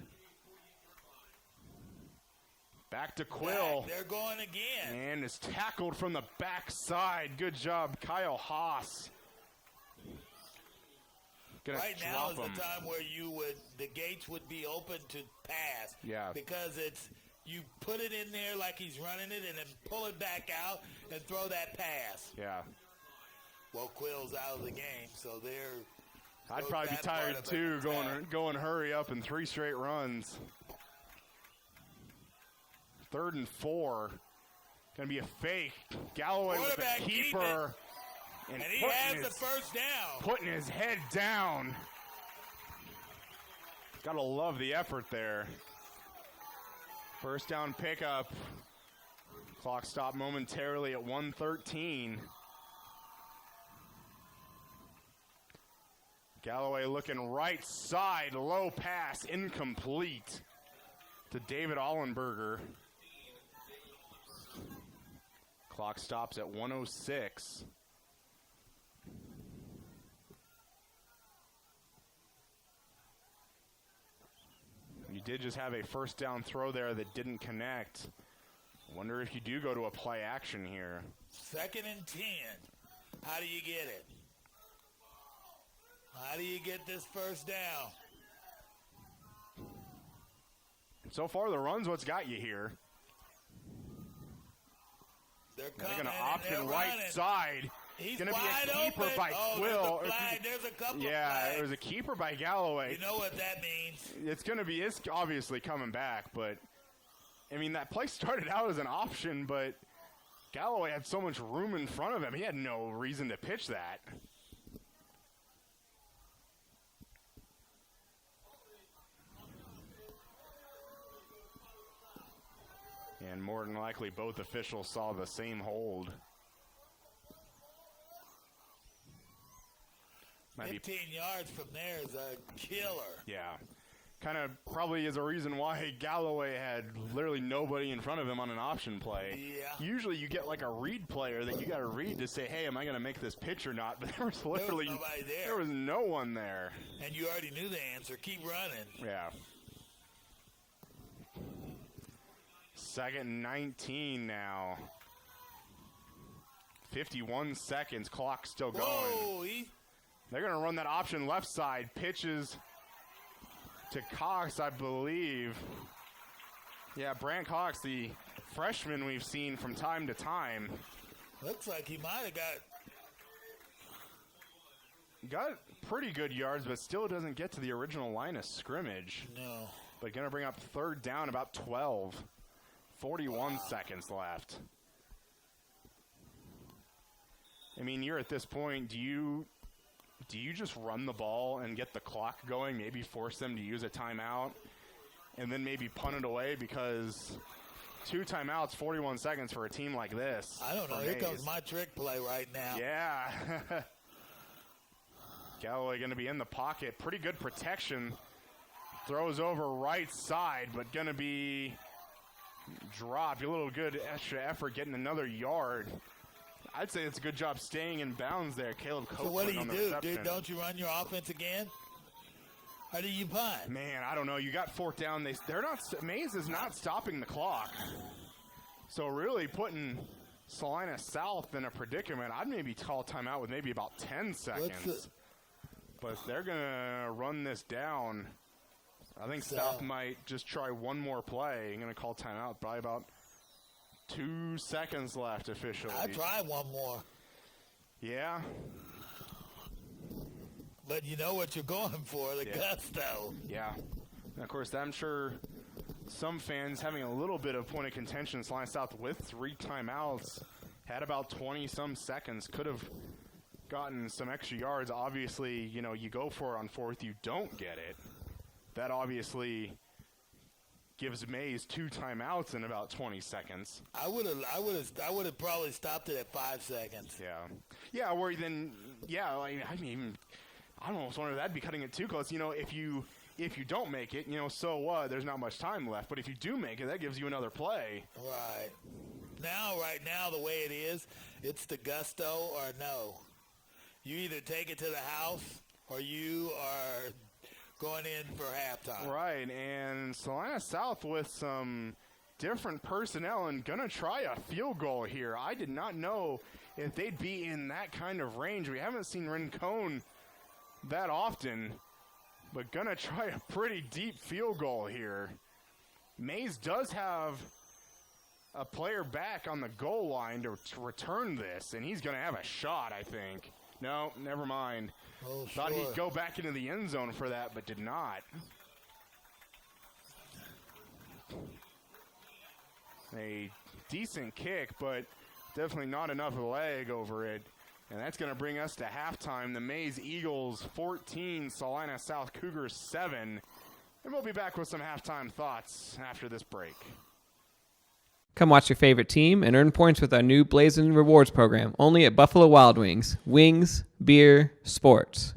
Back to Quill. Back. They're going again. And is tackled from the backside. Good job, Kyle Haas. Gonna Right now is drop him. the time where the gates would be open to pass. Yeah. Because you put it in there like he's running it and then pull it back out and throw that pass. Yeah. Well, Quill's out of the game, so they're... I'd probably be that part tired of it too, attack. going hurry up in 3 straight runs. 3rd and 4. Gonna be a fake. Galloway with the Quarterback keeper. And he has the first down. Putting his head down. Gotta love the effort there. First down pickup. Clock stopped momentarily at 1:13. Galloway looking right side, low pass, incomplete to David Ollenberger. Clock stops at 1:06. You did just have a first down throw there that didn't connect. Wonder if you do go to a play action here. 2nd and 10. How do you get it? How do you get this first down? So far, the run's what's got you here. They're They're coming. going to opt and in they're right running. side. He's Going to be wide a keeper open. by Quill. There's a flag. There's a couple of Yeah, flags. it was a keeper by Galloway. You know what that means. It's obviously coming back, but I mean, that play started out as an option, but Galloway had so much room in front of him. He had no reason to pitch that. And more than likely, both officials saw the same hold. Might be 15 yards from there is a killer. Yeah. Kind of probably is a reason why Galloway had literally nobody in front of him on an option play. Yeah. Usually you get like a read player that you got to read to say, hey, am I going to make this pitch or not? But there was literally nobody there. there was no one there. And you already knew the answer. Keep running. Yeah. 2nd and 19 now. 51 seconds. Clock still going. Whoa, They're going to run that option left side. Pitches to Cox, I believe. Yeah, Brant Cox, the freshman we've seen from time to time. looks like he might have got. got pretty good yards, but still doesn't get to the original line of scrimmage. No. But going to bring up third down, about 12. 41 seconds left. I mean, you're at this point, do you just run the ball and get the clock going, maybe force them to use a timeout, and then maybe punt it away? Because 2 timeouts, 41 seconds for a team like this. I don't know. Here comes my trick play right now. Yeah. Galloway going to be in the pocket. Pretty good protection. Throws over right side, but going to be dropped. A little good extra effort getting another yard. I'd say it's a good job staying in bounds there. Caleb Copeland. So what do you on the do, reception. dude? Don't you run your offense again? Or do you punt? Man, I don't know. You got fourth down. They're not. Maize is not stopping the clock. So really putting Salina South in a predicament. I'd maybe call timeout with maybe about 10 seconds. But they're going to run this down. I think South might just try one more play. I'm going to call timeout. Probably about 2 seconds left officially. I'll try one more. Yeah. But you know what you're going for, the gusto. Yeah. And of course, I'm sure some fans having a little bit of point of contention. Salina South with 3 timeouts had about 20-some seconds. Could have gotten some extra yards. Obviously, you know, you go for it on fourth, you don't get it. That obviously gives Maize 2 timeouts in about 20 seconds. I would have probably stopped it at 5 seconds. Yeah. Yeah, where then, yeah, I mean, I almost wonder if that'd be cutting it too close. You know, if you don't make it, you know, so what? There's not much time left. But if you do make it, that gives you another play. Right. Right now, the way it is, it's the gusto or no. You either take it to the house or you are going in for halftime. Right, and Salina South with some different personnel and going to try a field goal here. I did not know if they'd be in that kind of range. We haven't seen Rincon that often, but going to try a pretty deep field goal here. Maize does have a player back on the goal line to return this, and he's going to have a shot, I think. No, never mind. Oh, Thought sure. he'd go back into the end zone for that, but did not. A decent kick, but definitely not enough leg over it. And that's going to bring us to halftime. The Maize Eagles 14, Salina South Cougars 7. And we'll be back with some halftime thoughts after this break. Come watch your favorite team and earn points with our new Blazing Rewards program, only at Buffalo Wild Wings. Wings, beer, sports.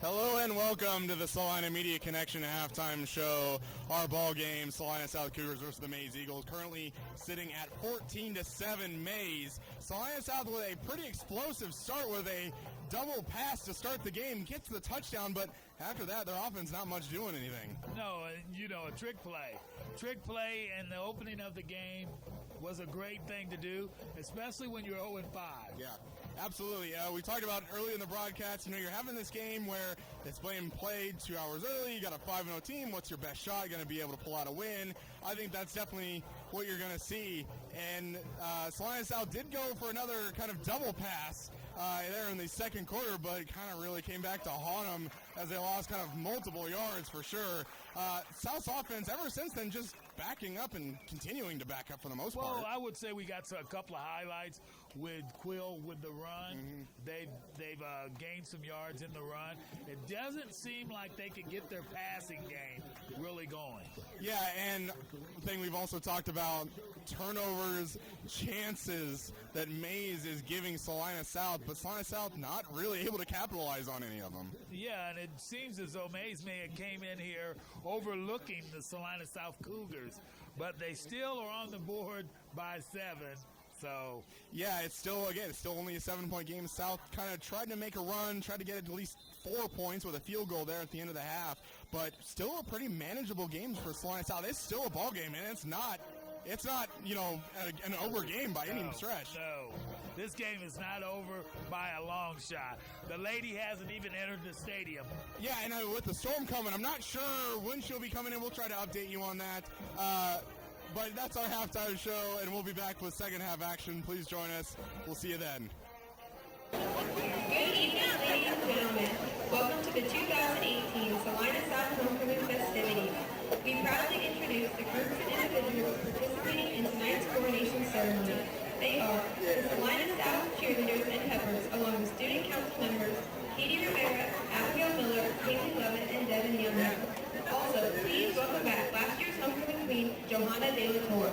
Hello and welcome to the Salina Media Connection halftime show. Our ball game, Salina South Cougars versus the Maize Eagles, currently sitting at 14-7 Maize. Salina South with a pretty explosive start with a double pass to start the game, gets the touchdown, but after that, their offense not much doing anything. No, you know, a trick play. Trick play and the opening of the game was a great thing to do, especially when you're 0-5. Yeah, absolutely. We talked about early in the broadcast, you know, you're having this game where it's being played 2 hours early. You got a 5-0 team. What's your best shot? Going to be able to pull out a win. I think that's definitely what you're going to see. And Salina South did go for another kind of double pass there in the second quarter, but it kind of really came back to haunt them as they lost kind of multiple yards for sure. South's offense ever since then just backing up and continuing to back up for the most part. Well, I would say we got a couple of highlights with Quill with the run. Mm-hmm. They've gained some yards in the run. It doesn't seem like they can get their passing game really going. Yeah, and the thing we've also talked about, turnovers, chances that Maize is giving Salina South, but Salina South not really able to capitalize on any of them. Yeah, and it seems as though Maize may have came in here overlooking the Salina South Cougars, but they still are on the board by 7. So yeah, it's still only a 7-point game. South kind of tried to make a run, tried to get at least 4 points with a field goal there at the end of the half, but still a pretty manageable game for Salina South. It's still a ball game, and it's not, you know, an over game by any stretch. No, this game is not over by a long shot. The lady hasn't even entered the stadium. Yeah, and with the storm coming, I'm not sure when she'll be coming in. We'll try to update you on that. But that's our halftime show, and we'll be back with second half action. Please join us. We'll see you then. gentlemen, welcome to the 2018 Salina South Homecoming festivities. We proudly introduce the groups and individuals participating in tonight's coronation ceremony. They are the Salina South cheerleaders and peppers, along with student council members Katie Rivera, Abigail Miller, Haley Lovett, and Devin Young. Also, please welcome back last year's homecoming queen, Johanna De La Torre.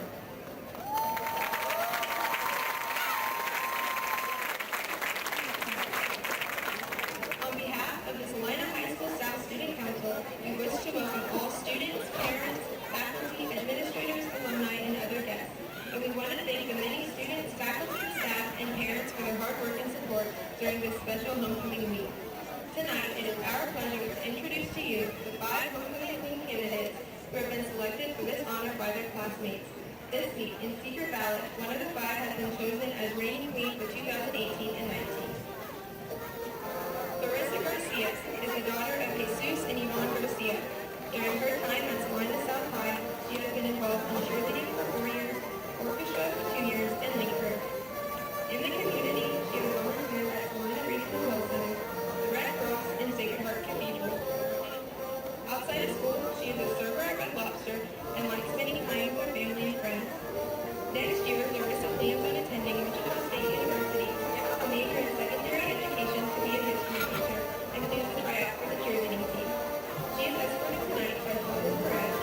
On behalf of the Salina High School South Student Council, we wish to welcome all students, parents, faculty, administrators, alumni, and other guests. And we want to thank the many students, faculty, staff, and parents for their hard work and support during this special homecoming week. Tonight, it is our pleasure to introduce to you the 5 homecoming queen candidates who have been selected for this honor by their classmates. This week, in secret ballot, one of the 5 has been chosen as reigning queen for 2018 and 19. Larissa Garcia is the daughter of Jesus and Yvonne Garcia. During her time at Salina South High, she has been involved in cheerleading for 4 years, orchestra for 2 years, and lead crew. In the community, she was volunteer at Salina Regional Health Center, the Red Cross, and Sacred Heart Cathedral. Outside of school, she is a server at Red Lobster and likes spending time with her family and friends. Next year, Larissa plans on attending Wichita State University, a major in secondary education to be a history teacher, and plans to try out for the cheerleading team. She is escorted tonight by Paul Perez,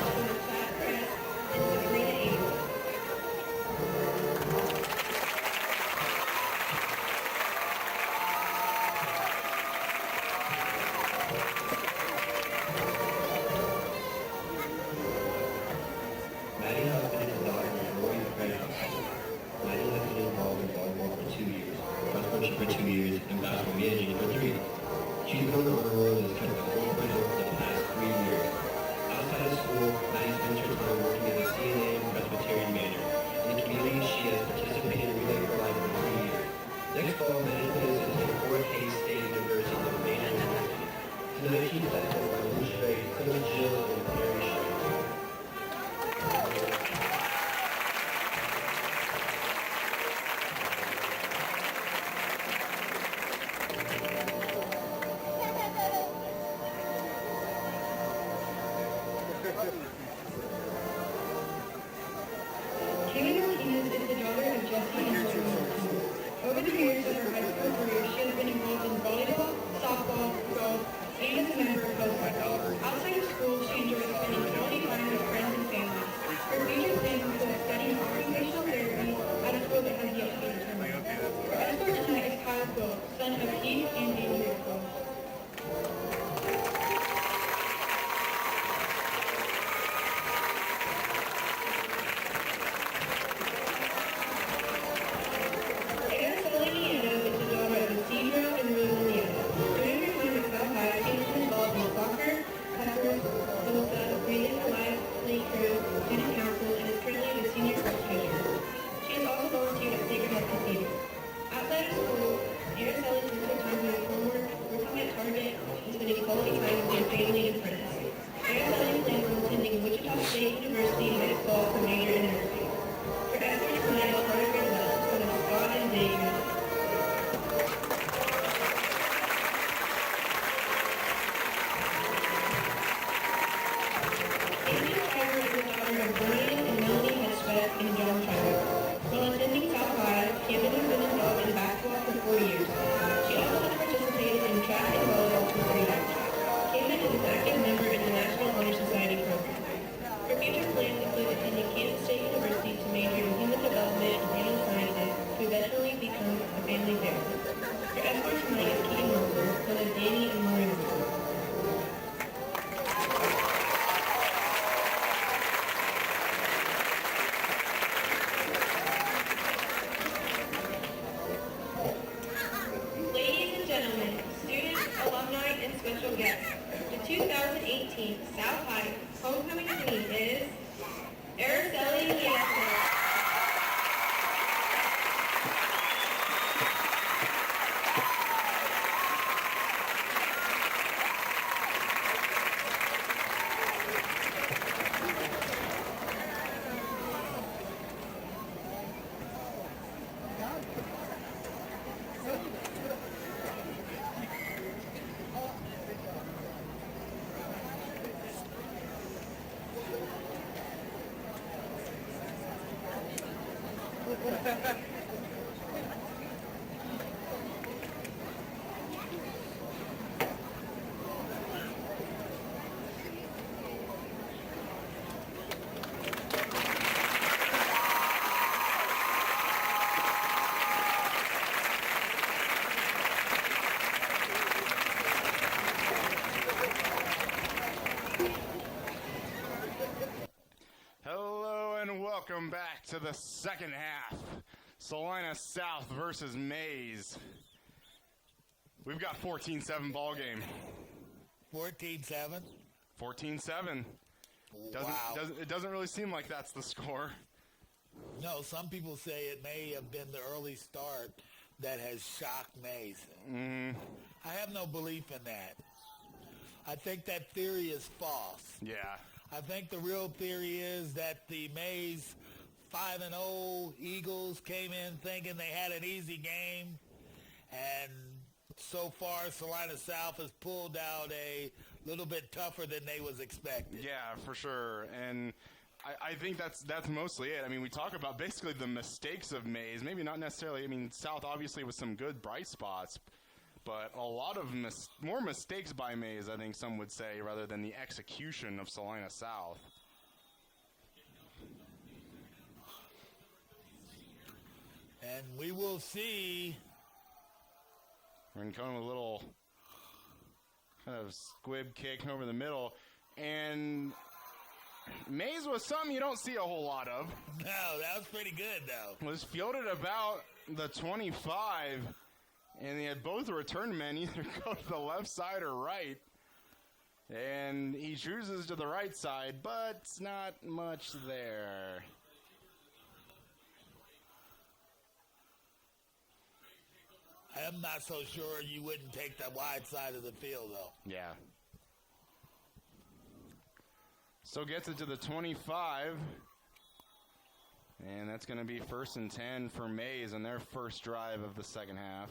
Chad Perez, and Sabrina Abel. Maddie Husband is the daughter of Roy Frederick. Maddie has been involved in volleyball for 2 years, cross-country for 2 years, and basketball managing for 3. She's been on the honor roll and has kept the whole for the past 3 years. Outside of school, Maddie spends her time working as a CNA and Presbyterian manager. In the community, she has participated in Relay for Life for 3 years. Next fall, Maddie plays at the Fort Hays State University as a major in history. Tonight, she's escorted by Lou Strait, Clement Jill, and Mary Strait. Kaylee Martinez is the daughter of Jesse and Jordan Martinez. Over the years of her high school career, she has been involved in volleyball, softball, golf, and as a member of Coast Guard. Outside of school, she enjoys spending quality time with friends and family. Her future plans include studying occupational therapy at a school that has yet to be determined. Her escort tonight is Kyle Cole, son of Keith and Andrea Cole. State University High School for major in nursing. Her escort tonight is part of her love, son of Scott and David. Amy Schreiber is the daughter of Brian and Melanie Hedgebeck and John Schreiber. While attending South High, Camden has been involved in basketball for 4 years. She also has participated in track and volleyball for 3 years. Camden is an active member in the National Honor Society program. Her future plans include attending Kansas State University to major in human development and animal sciences to eventually become a family therapist. Her escort tonight is Keaton Wilson, son of Danny and Maureen Wilson. Ladies and gentlemen, students, alumni, and special guests, the 2018 South High Homecoming Queen is Araceli Nieto. to the second half. Salina South versus Maize. We've got 14-7 ball game. 14-7. 14-7. Wow. It doesn't really seem like that's the score. No, some people say it may have been the early start that has shocked Maize. I have no belief in that. I think that theory is false. Yeah. I think the real theory is that the Maize 5-0 Eagles came in thinking they had an easy game, and so far Salina South has pulled out a little bit tougher than they was expected. Yeah, for sure. And I think that's mostly it. I mean, we talk about basically the mistakes of Maize. Maybe not necessarily. I mean, South obviously with some good bright spots, but a lot of more mistakes by Maize, I think some would say, rather than the execution of Salina South. And we will see. We're going to come with a little kind of squib kick over the middle. And Maize was something you don't see a whole lot of. No, that was pretty good, though. Was fielded about the 25, and they had both return men either go to the left side or right. And he chooses to the right side, but not much there. I'm not so sure you wouldn't take the wide side of the field, though. Yeah. So gets it to the 25. And that's going to be 1st and 10 for Maize on their first drive of the second half.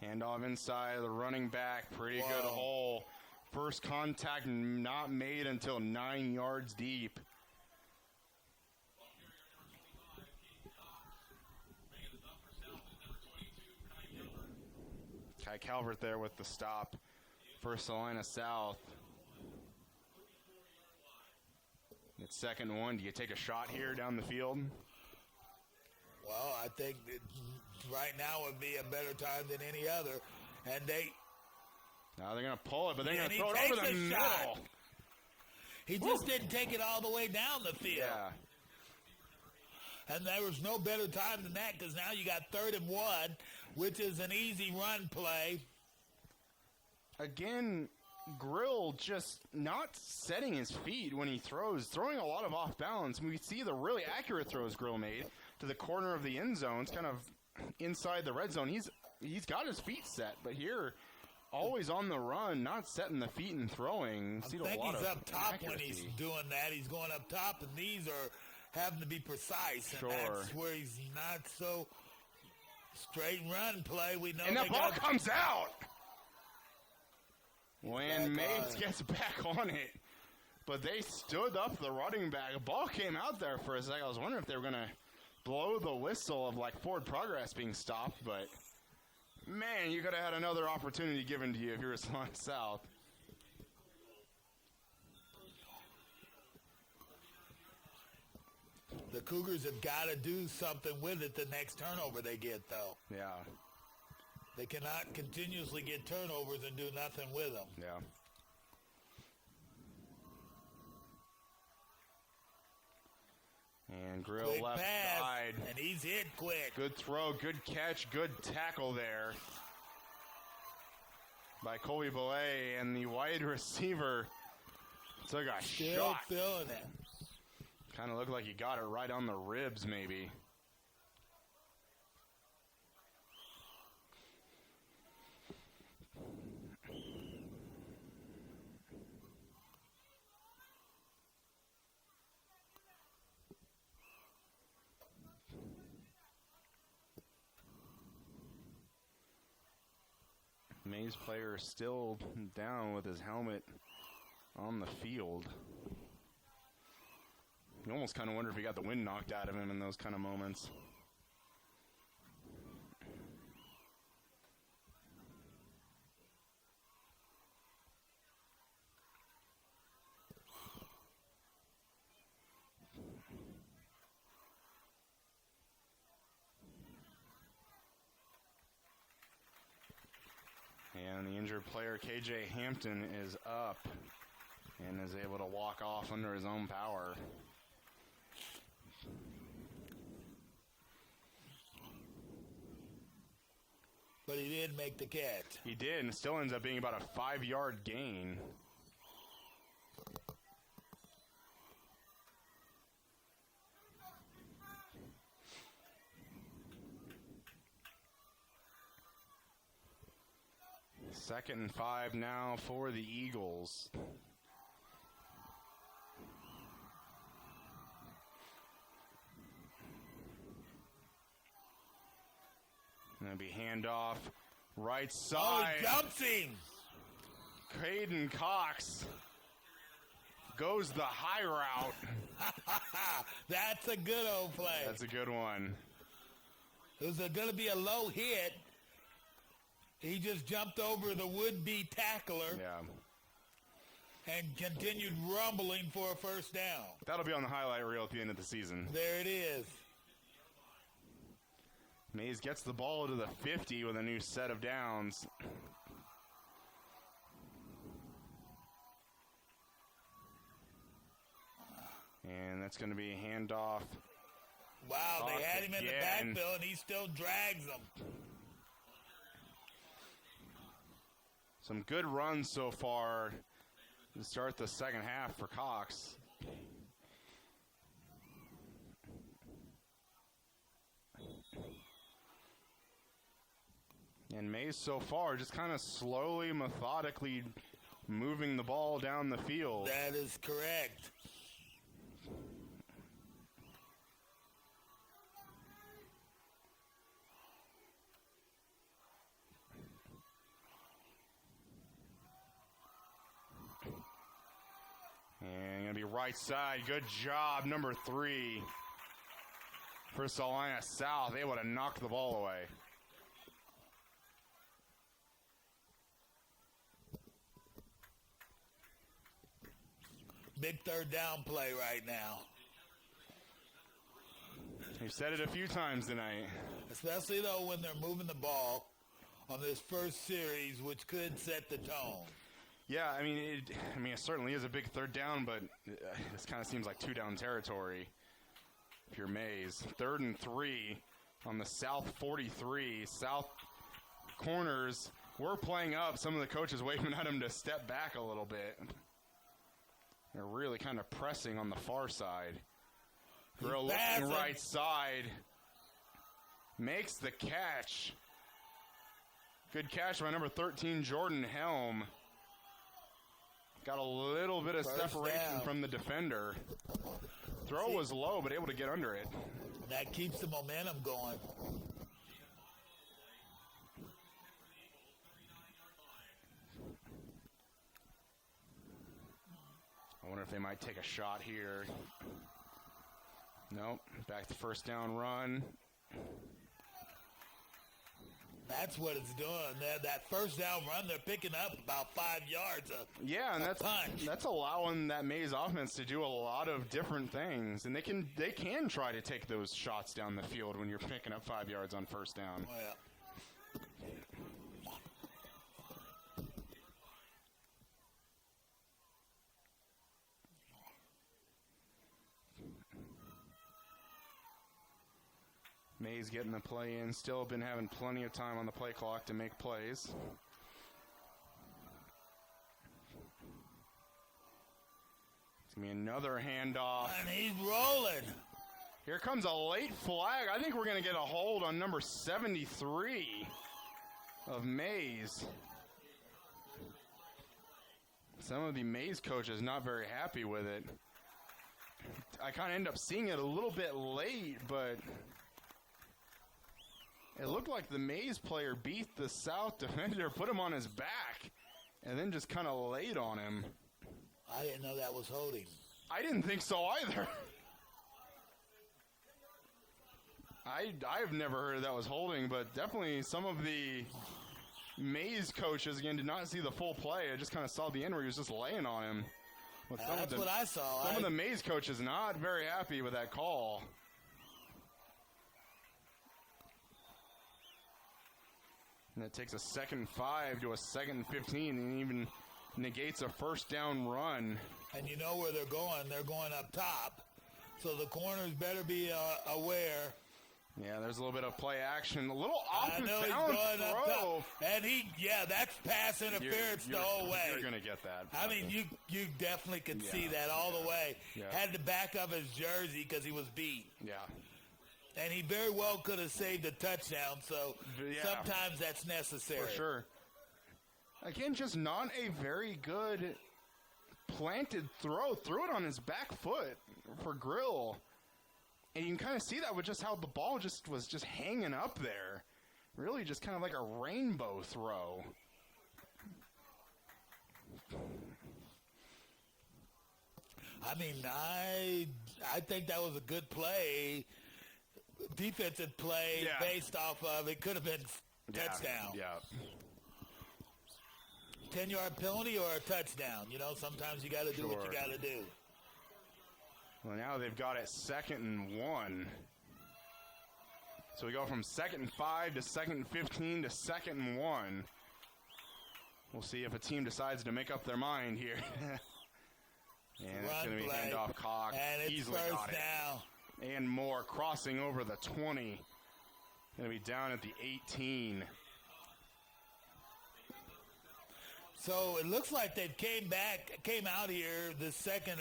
Handoff inside, the running back, pretty good hole. First contact not made until 9 yards deep. Kai Calvert there with the stop for Salina South. It's 2nd and 1. Do you take a shot here down the field? Well, I think that right now would be a better time than any other. And Now they're going to pull it, but they're going to he throw it takes over the a middle. shot. He just didn't take it all the way down the field. Yeah. And there was no better time than that because now you got 3rd and 1, which is an easy run play. Again, Grill just not setting his feet when he throws, throwing a lot of off balance. We see the really accurate throws Grill made to the corner of the end zone, kind of inside the red zone. He's got his feet set, but here, always on the run, not setting the feet and throwing. I think he's up top when he's doing that. He's going up top, and these are having to be precise, and that's where he's not so straight run play. We know. And the ball comes out when Maize gets back on it. But they stood up the running back. The ball came out there for a second. I was wondering if they were going to blow the whistle of like forward progress being stopped, but man, you could have had another opportunity given to you if you were Salina South. The Cougars have got to do something with it the next turnover they get, though. Yeah. They cannot continuously get turnovers and do nothing with them. Yeah. And Grill Quick left pass, side. and he's hit quick. Good throw, good catch, good tackle there by Colby Belay, and the wide receiver took a Still shot. feeling it. Kind of looked like he got it right on the ribs, maybe. Maize player still down with his helmet on the field. You almost kind of wonder if he got the wind knocked out of him in those kind of moments. And the injured player, KJ Hampton, is up. and is able to walk off under his own power. But he did make the catch. He did, and it still ends up being about a 5-yard gain. Second and 5 now for the Eagles. Going to be handoff right Oh, side. he jumps him. Caden Cox goes the high route. That's a good old play. That's a good one. It was going to be a low hit. He just jumped over the would-be tackler Yeah. and continued rumbling for a first down. That'll be on the highlight reel at the end of the season. There it is. Maize gets the ball to the 50 with a new set of downs. And that's going to be a handoff. Wow, they had him in the Again. backfield, and he still drags them. Some good runs so far to start the second half for Cox. And Maize so far just kind of slowly, methodically moving the ball down the field. That is correct. And going to be right side. Good job, number 3 for Salina South. Able to knock the ball away. Big third down play right now. We've said it a few times tonight. Especially, though, when they're moving the ball on this first series, which could set the tone. Yeah, I mean, it certainly is a big third down, but this kind of seems like 2-down territory if you're Maize. 3rd and 3 on the South 43. South corners were playing up. Some of the coaches waving at them to step back a little bit. They're really kind of pressing on the far side. Grill looking right side. Makes the catch. Good catch by number 13, Jordan Helm. Got a little bit of separation from the defender. Throw was low, but able to get under it. That keeps the momentum going. I wonder if they might take a shot here. Nope. Back to first down run. That's what it's doing. That first down run, they're picking up about 5 yards. Yeah, and that's allowing that Maize offense to do a lot of different things, and they can try to take those shots down the field when you're picking up 5 yards on first down. Oh, yeah. Maize getting the play in. Still been having plenty of time on the play clock to make plays. It's going to be another handoff. And he's rolling. Here comes a late flag. I think we're going to get a hold on number 73 of Maize. Some of the Maize coaches not very happy with it. I kind of end up seeing it a little bit late, but it looked like the Maize player beat the South defender, put him on his back, and then just kind of laid on him. I didn't know that was holding. I didn't think so either. I've never heard that was holding, but definitely some of the Maize coaches, again, did not see the full play. I just kind of saw the end where he was just laying on him. That's what I saw. Some of the Maize coaches not very happy with that call. And it takes a 2nd and 5 to a 2nd and 15, and even negates a first down run. And you know where they're going. They're going up top. So the corners better be aware. Yeah, there's a little bit of play action. A little off I his know he's balance going up throw. top. And that's pass interference the whole way. You're going to get that. I mean, you definitely could see that all the way. Yeah. Had to back up his jersey because he was beat. Yeah. And he very well could have saved a touchdown, so Yeah. sometimes that's necessary. For sure. Again, just not a very good planted throw. Threw it on his back foot for Grill. And you can kind of see that with just how the ball was just hanging up there. Really just kind of like a rainbow throw. I mean, I think that was a good play, defensive play based off of it could have been touchdown. Yeah. 10-yard penalty or a touchdown. You know, sometimes you got to do what you got to do. Well, now they've got it 2nd and 1. So we go from 2nd and 5 to 2nd and 15 to 2nd and 1. We'll see if a team decides to make up their mind here. And it's going to be handoff Cock. And it's Easily first got it. down. And more crossing over the 20. Going to be down at the 18. So it looks like they came out here the second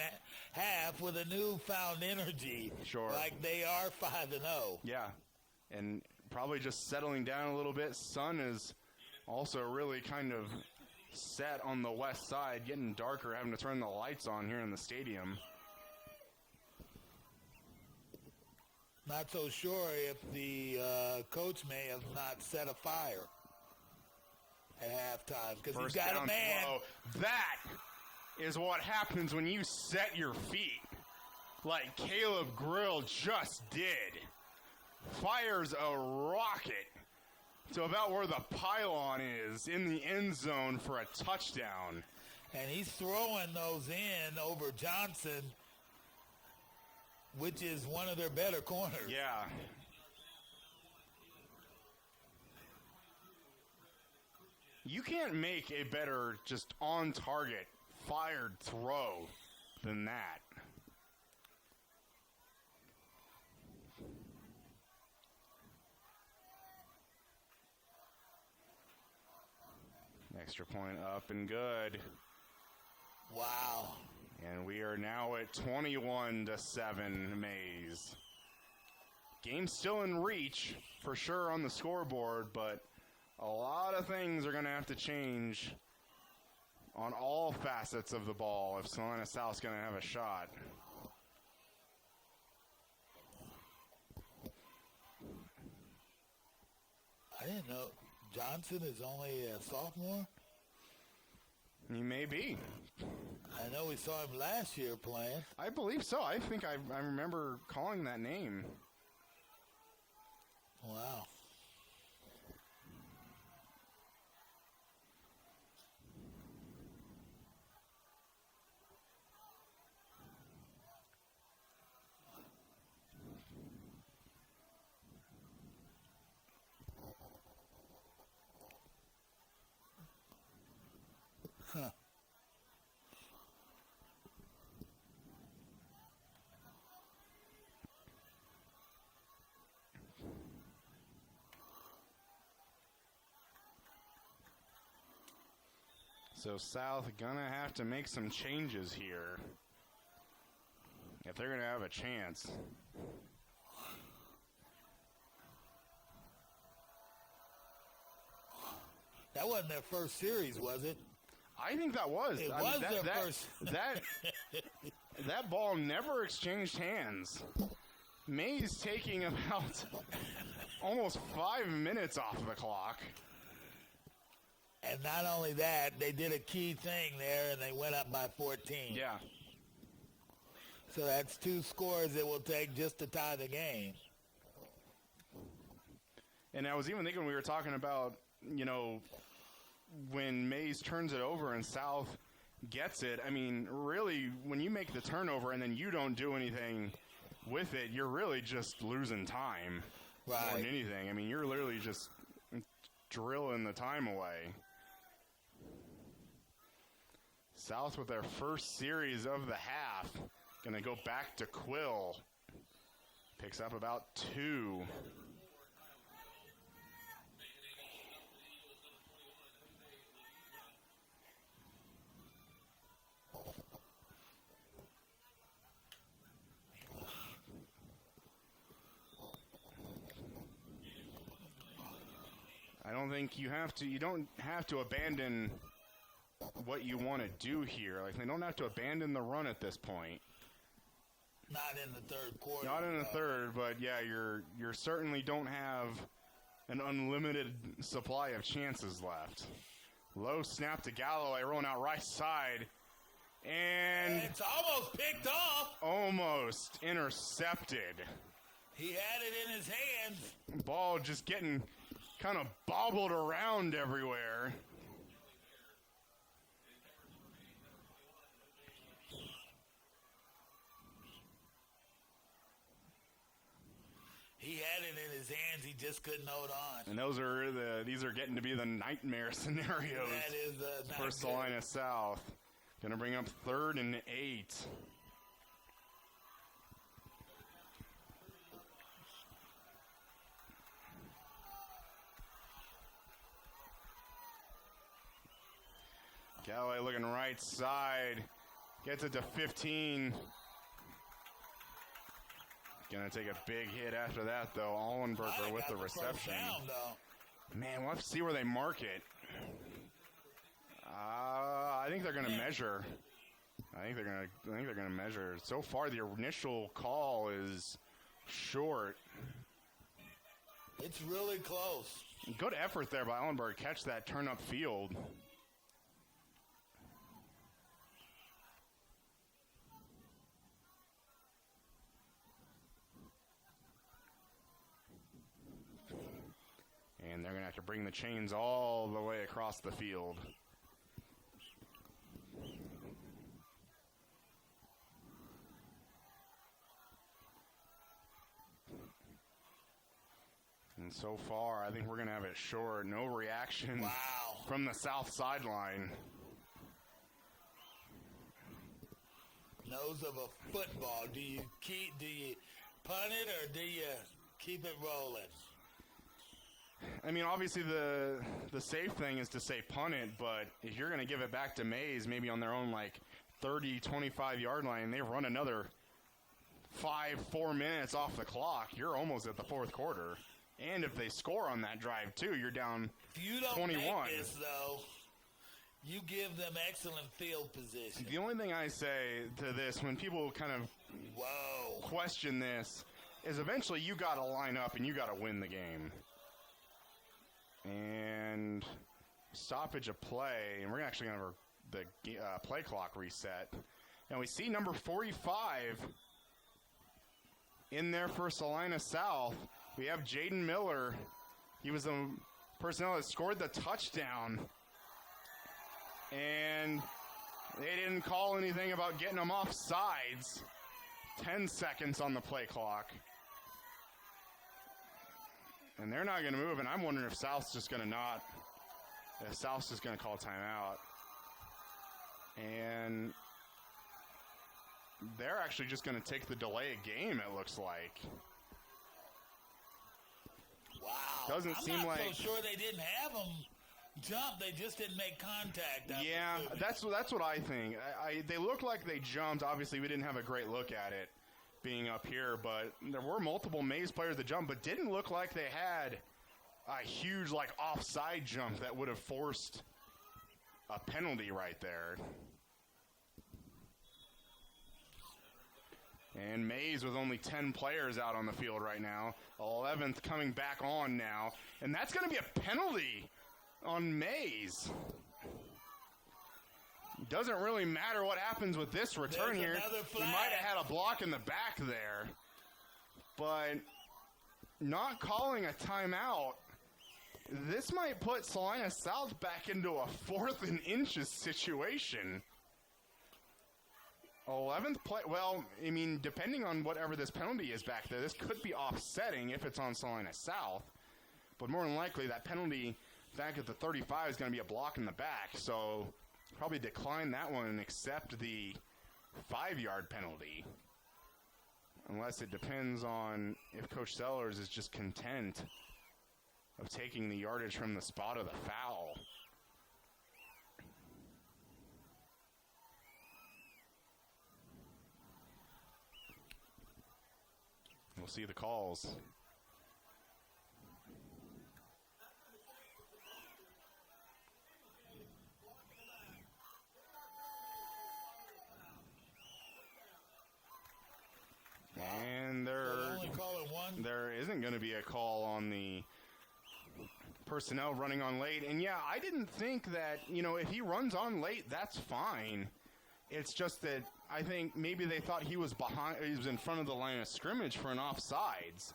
half with a newfound energy. Sure. Like they are 5-0. Yeah. And probably just settling down a little bit. Sun is also really kind of set on the west side, getting darker, having to turn the lights on here in the stadium. Not so sure if the coach may have not set a fire at halftime because he's got a man. Throw. That is what happens when you set your feet like Caleb Grill just did. Fires a rocket to about where the pylon is in the end zone for a touchdown. And he's throwing those in over Johnson, which is one of their better corners. Yeah. You can't make a better just on-target fired throw than that. Extra point up and good. Wow. And we are now at 21-7 Maize. Game still in reach for sure on the scoreboard, but a lot of things are going to have to change on all facets of the ball if Salina South's going to have a shot. I didn't know Johnson is only a sophomore. He may be. I know we saw him last year playing. I believe so. I think I remember calling that name. Wow. Huh. So South gonna have to make some changes here if they're gonna have a chance. That wasn't their first series, was it? I think that was. It I was mean, their first. That ball never exchanged hands. Maize taking about almost 5 minutes off the clock. And not only that, they did a key thing there, and they went up by 14. Yeah. So that's 2 scores it will take just to tie the game. And I was even thinking we were talking about, you know, when Maize turns it over and South gets it. I mean, really, when you make the turnover and then you don't do anything with it, you're really just losing time more than anything. I mean, you're literally just drilling the time away. South with their first series of the half. Going to go back to Quill. Picks up about 2. I don't think you don't have to abandon what you want to do here. Like, they don't have to abandon the run at this point. Not in the third quarter. Not in the third, but yeah, you're certainly don't have an unlimited supply of chances left. Low snap to Galloway, rolling out right side. And it's almost picked off. Almost intercepted. He had it in his hands. Ball just getting kind of bobbled around everywhere. He had it in his hands. He just couldn't hold on. And these are getting to be the nightmare scenarios That is for Salina South. Going to bring up 3rd and 8. Galloway looking right side. Gets it to 15. Gonna take a big hit after that, though. Allenberger with the reception. Man, we'll have to see where they mark it. I think they're gonna measure. I think they're gonna measure. So far, the initial call is short. It's really close. Good effort there by Allenberger. Catch that turn up field. And they're going to have to bring the chains all the way across the field. And so far, I think we're going to have it short. No reaction from the south sideline. Nose of a football. Do you punt it or do you keep it rolling? I mean, obviously the safe thing is to say punt it, but if you're going to give it back to Maize, maybe on their own 30, 25-yard line, they run another 4 minutes off the clock, you're almost at the fourth quarter. And if they score on that drive, too, you're down 21. If you don't make this, though, you give them excellent field position. The only thing I say to this, when people kind of question this, is eventually you got to line up and you got to win the game. And stoppage of play, and we're actually going to have the play clock reset. And we see number 45 in there for Salina South. We have Jaden Miller. He was the personnel that scored the touchdown. And they didn't call anything about getting him off sides. 10 seconds on the play clock. And they're not going to move, and I'm wondering if South's just going to call timeout. And they're actually just going to take the delay of game, it looks like. Wow. Doesn't seem like... I'm not so sure they didn't have them jump. They just didn't make contact. Yeah, that's what I think. They look like they jumped. Obviously, we didn't have a great look at it being up here, but there were multiple Maize players that jumped, but didn't look like they had a huge offside jump that would have forced a penalty right there. And Maize with only 10 players out on the field right now. 11th coming back on now, and that's going to be a penalty on Maize. Doesn't really matter what happens with this return here. We might have had a block in the back there. But not calling a timeout, this might put Salina South back into a 4th and inches situation. 11th play. Well, I mean, depending on whatever this penalty is back there, this could be offsetting if it's on Salina South. But more than likely, that penalty back at the 35 is going to be a block in the back. So probably decline that one and accept the 5-yard penalty. Unless it depends on if Coach Sellers is just content of taking the yardage from the spot of the foul. We'll see the calls. And there isn't going to be a call on the personnel running on late. And yeah, I didn't think that, if he runs on late, that's fine. It's just that I think maybe they thought he was in front of the line of scrimmage for an offsides,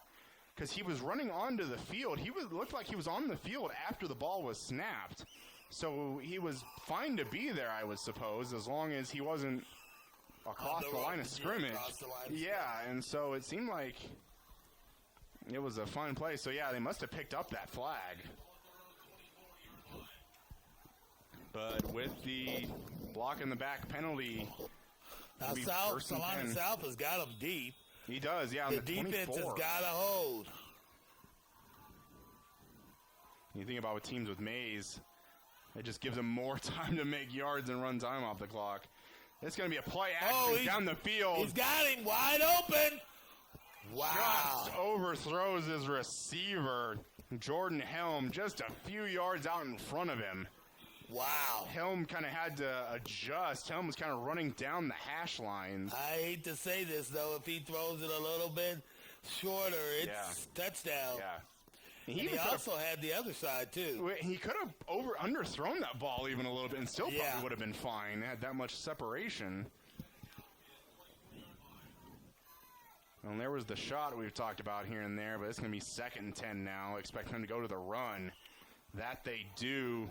because he was running onto the field. Looked like he was on the field after the ball was snapped. So he was fine to be there, I would suppose, as long as he wasn't across the line of scrimmage. Yeah, and so it seemed like it was a fine play. So yeah, they must have picked up that flag. But with the block in the back penalty, now Salina South has got him deep. He does, yeah. The defense has got a hold. You think about with teams with Maize, it just gives them more time to make yards and run time off the clock. It's going to be a play action down the field. He's got him wide open. Wow. Just overthrows his receiver, Jordan Helm, just a few yards out in front of him. Wow. Helm kind of had to adjust. Helm was kind of running down the hash lines. I hate to say this, though. If he throws it a little bit shorter, it's touchdown. Yeah. He also had the other side, too. He could have underthrown that ball even a little bit and still probably would have been fine. It had that much separation. And there was the shot we've talked about here and there, but it's going to be 2nd and 10 now. Expect them to go to the run. That they do.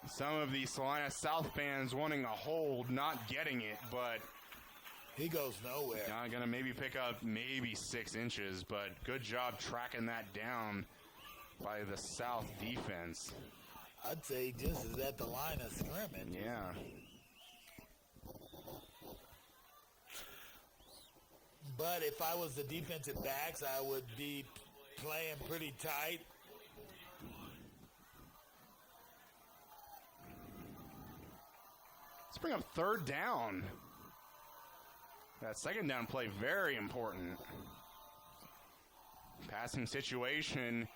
Some of the Salina South fans wanting a hold, not getting it, but he goes nowhere. Going to maybe pick up 6 inches, but good job tracking that down by the South defense. I'd say just is at the line of scrimmage. Yeah. But if I was the defensive backs, I would be playing pretty tight. Let's bring up 3rd down. That 2nd down play, very important. Passing situation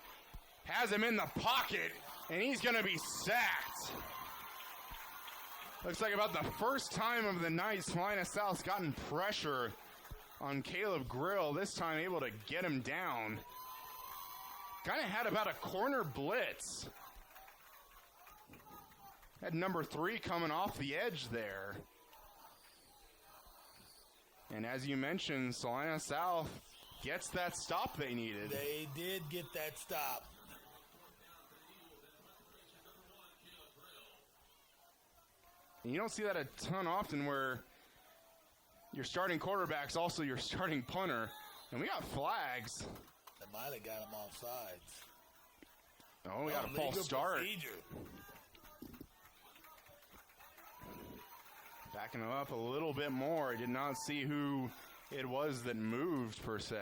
has him in the pocket, and he's going to be sacked. Looks like about the first time of the night Salina South's gotten pressure on Caleb Grill, this time able to get him down. Kind of had about a corner blitz. Had number 3 coming off the edge there. And as you mentioned, Salina South gets that stop they needed. They did get that stop. And you don't see that a ton often where your starting quarterback's also your starting punter. And we got flags. They might have got him off sides. Oh, we got a false start. Procedure. Backing him up a little bit more. I did not see who it was that moved, per se.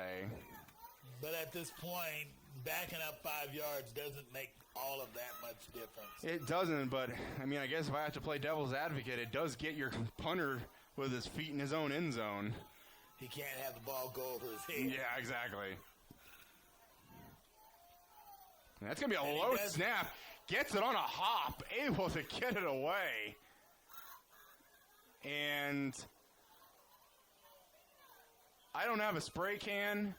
But at this point, backing up 5 yards doesn't make all of that much difference. It doesn't, but, I guess if I have to play devil's advocate, it does get your punter with his feet in his own end zone. He can't have the ball go over his head. Yeah, exactly. And that's going to be a low snap. Gets it on a hop, able to get it away. And I don't have a spray can,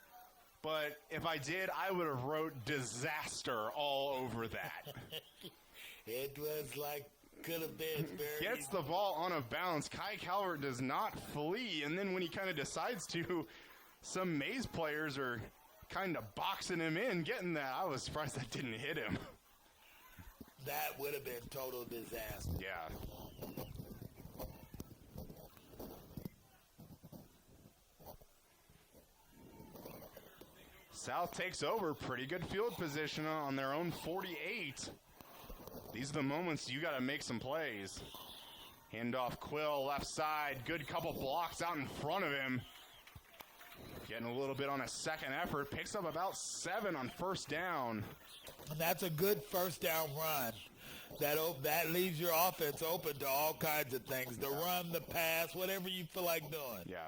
but if I did, I would have wrote disaster all over that. It was like, could have been very... Gets the ball on a bounce. Kai Calvert does not flee, and then when he kind of decides to, some Maize players are kind of boxing him in, getting that. I was surprised that didn't hit him. That would have been total disaster. Yeah. South takes over. Pretty good field position on their own 48. These are the moments you got to make some plays. Handoff Quill, left side. Good couple blocks out in front of him. Getting a little bit on a second effort. Picks up about 7 on first down. And that's a good first down run. That leaves your offense open to all kinds of things. The run, the pass, whatever you feel like doing. Yeah.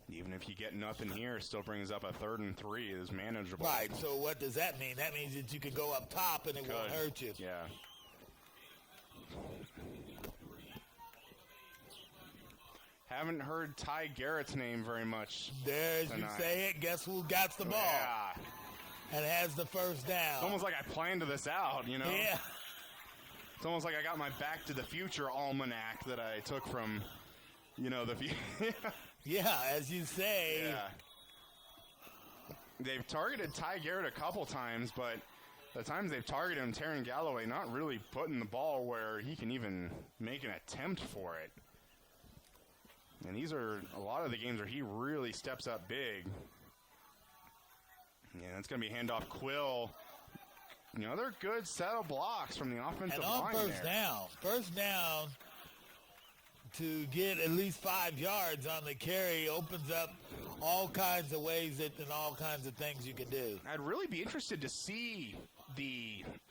Even if you get nothing here, it still brings up a 3rd and 3 is manageable. Right, so what does that mean? That means that you can go up top and it won't hurt you. Yeah. Haven't heard Ty Garrett's name very much. There's you say it. Guess who got the ball? Yeah. And has the first down. It's almost like I planned this out, you know? Yeah. It's almost like I got my Back to the Future almanac that I took from, you know, the Yeah, as you say. Yeah. They've targeted Ty Garrett a couple times, but the times they've targeted him, Taron Galloway not really putting the ball where he can even make an attempt for it. And these are a lot of the games where he really steps up big. Yeah, it's going to be handoff Quill. Another good set of blocks from the offensive line there. First down to get at least 5 yards on the carry opens up all kinds of ways and all kinds of things you can do. I'd really be interested to see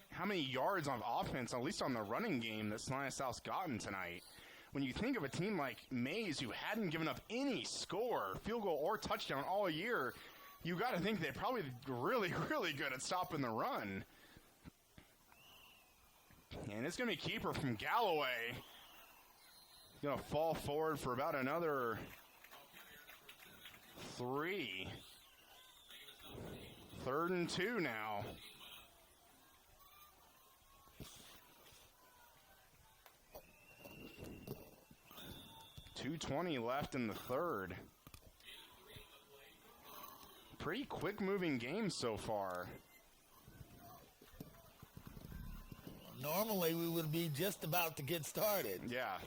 how many yards on offense, at least on the running game, that Salina South's gotten tonight. When you think of a team like Maize, who hadn't given up any score, field goal or touchdown all year, you got to think they're probably really, really good at stopping the run. And it's going to be keeper from Galloway. Going to fall forward for about another 3. 3rd and 2 now. .220 left in the third. Pretty quick moving game so far. Normally we would be just about to get started. Yeah.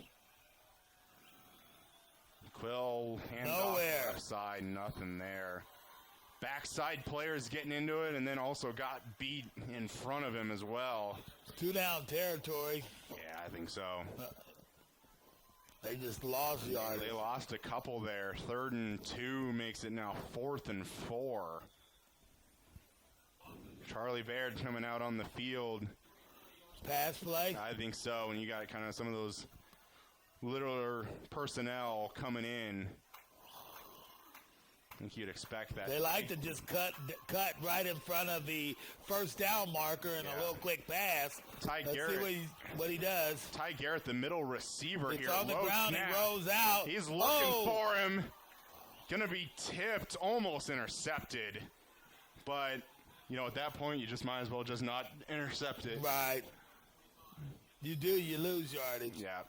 Quill, handoff left side, nothing there. Backside players getting into it, and then also got beat in front of him as well. 2 down territory. Yeah, I think so. They just lost yards. They lost a couple there. 3rd and 2 makes it now 4th and 4. Charlie Baird coming out on the field. Pass play? I think so. And you got kind of some of those littler personnel coming in. I think you'd expect that. They like to just cut right in front of the first down marker and a little quick pass. Ty Let's Garrett. see what he does. Ty Garrett, the middle receiver It's here. on the ground. Snap. He rolls out. He's looking for him. Going to be tipped, almost intercepted. But, you know, at that point, you just might as well just not intercept it. Right. You do, you lose yardage. Yeah.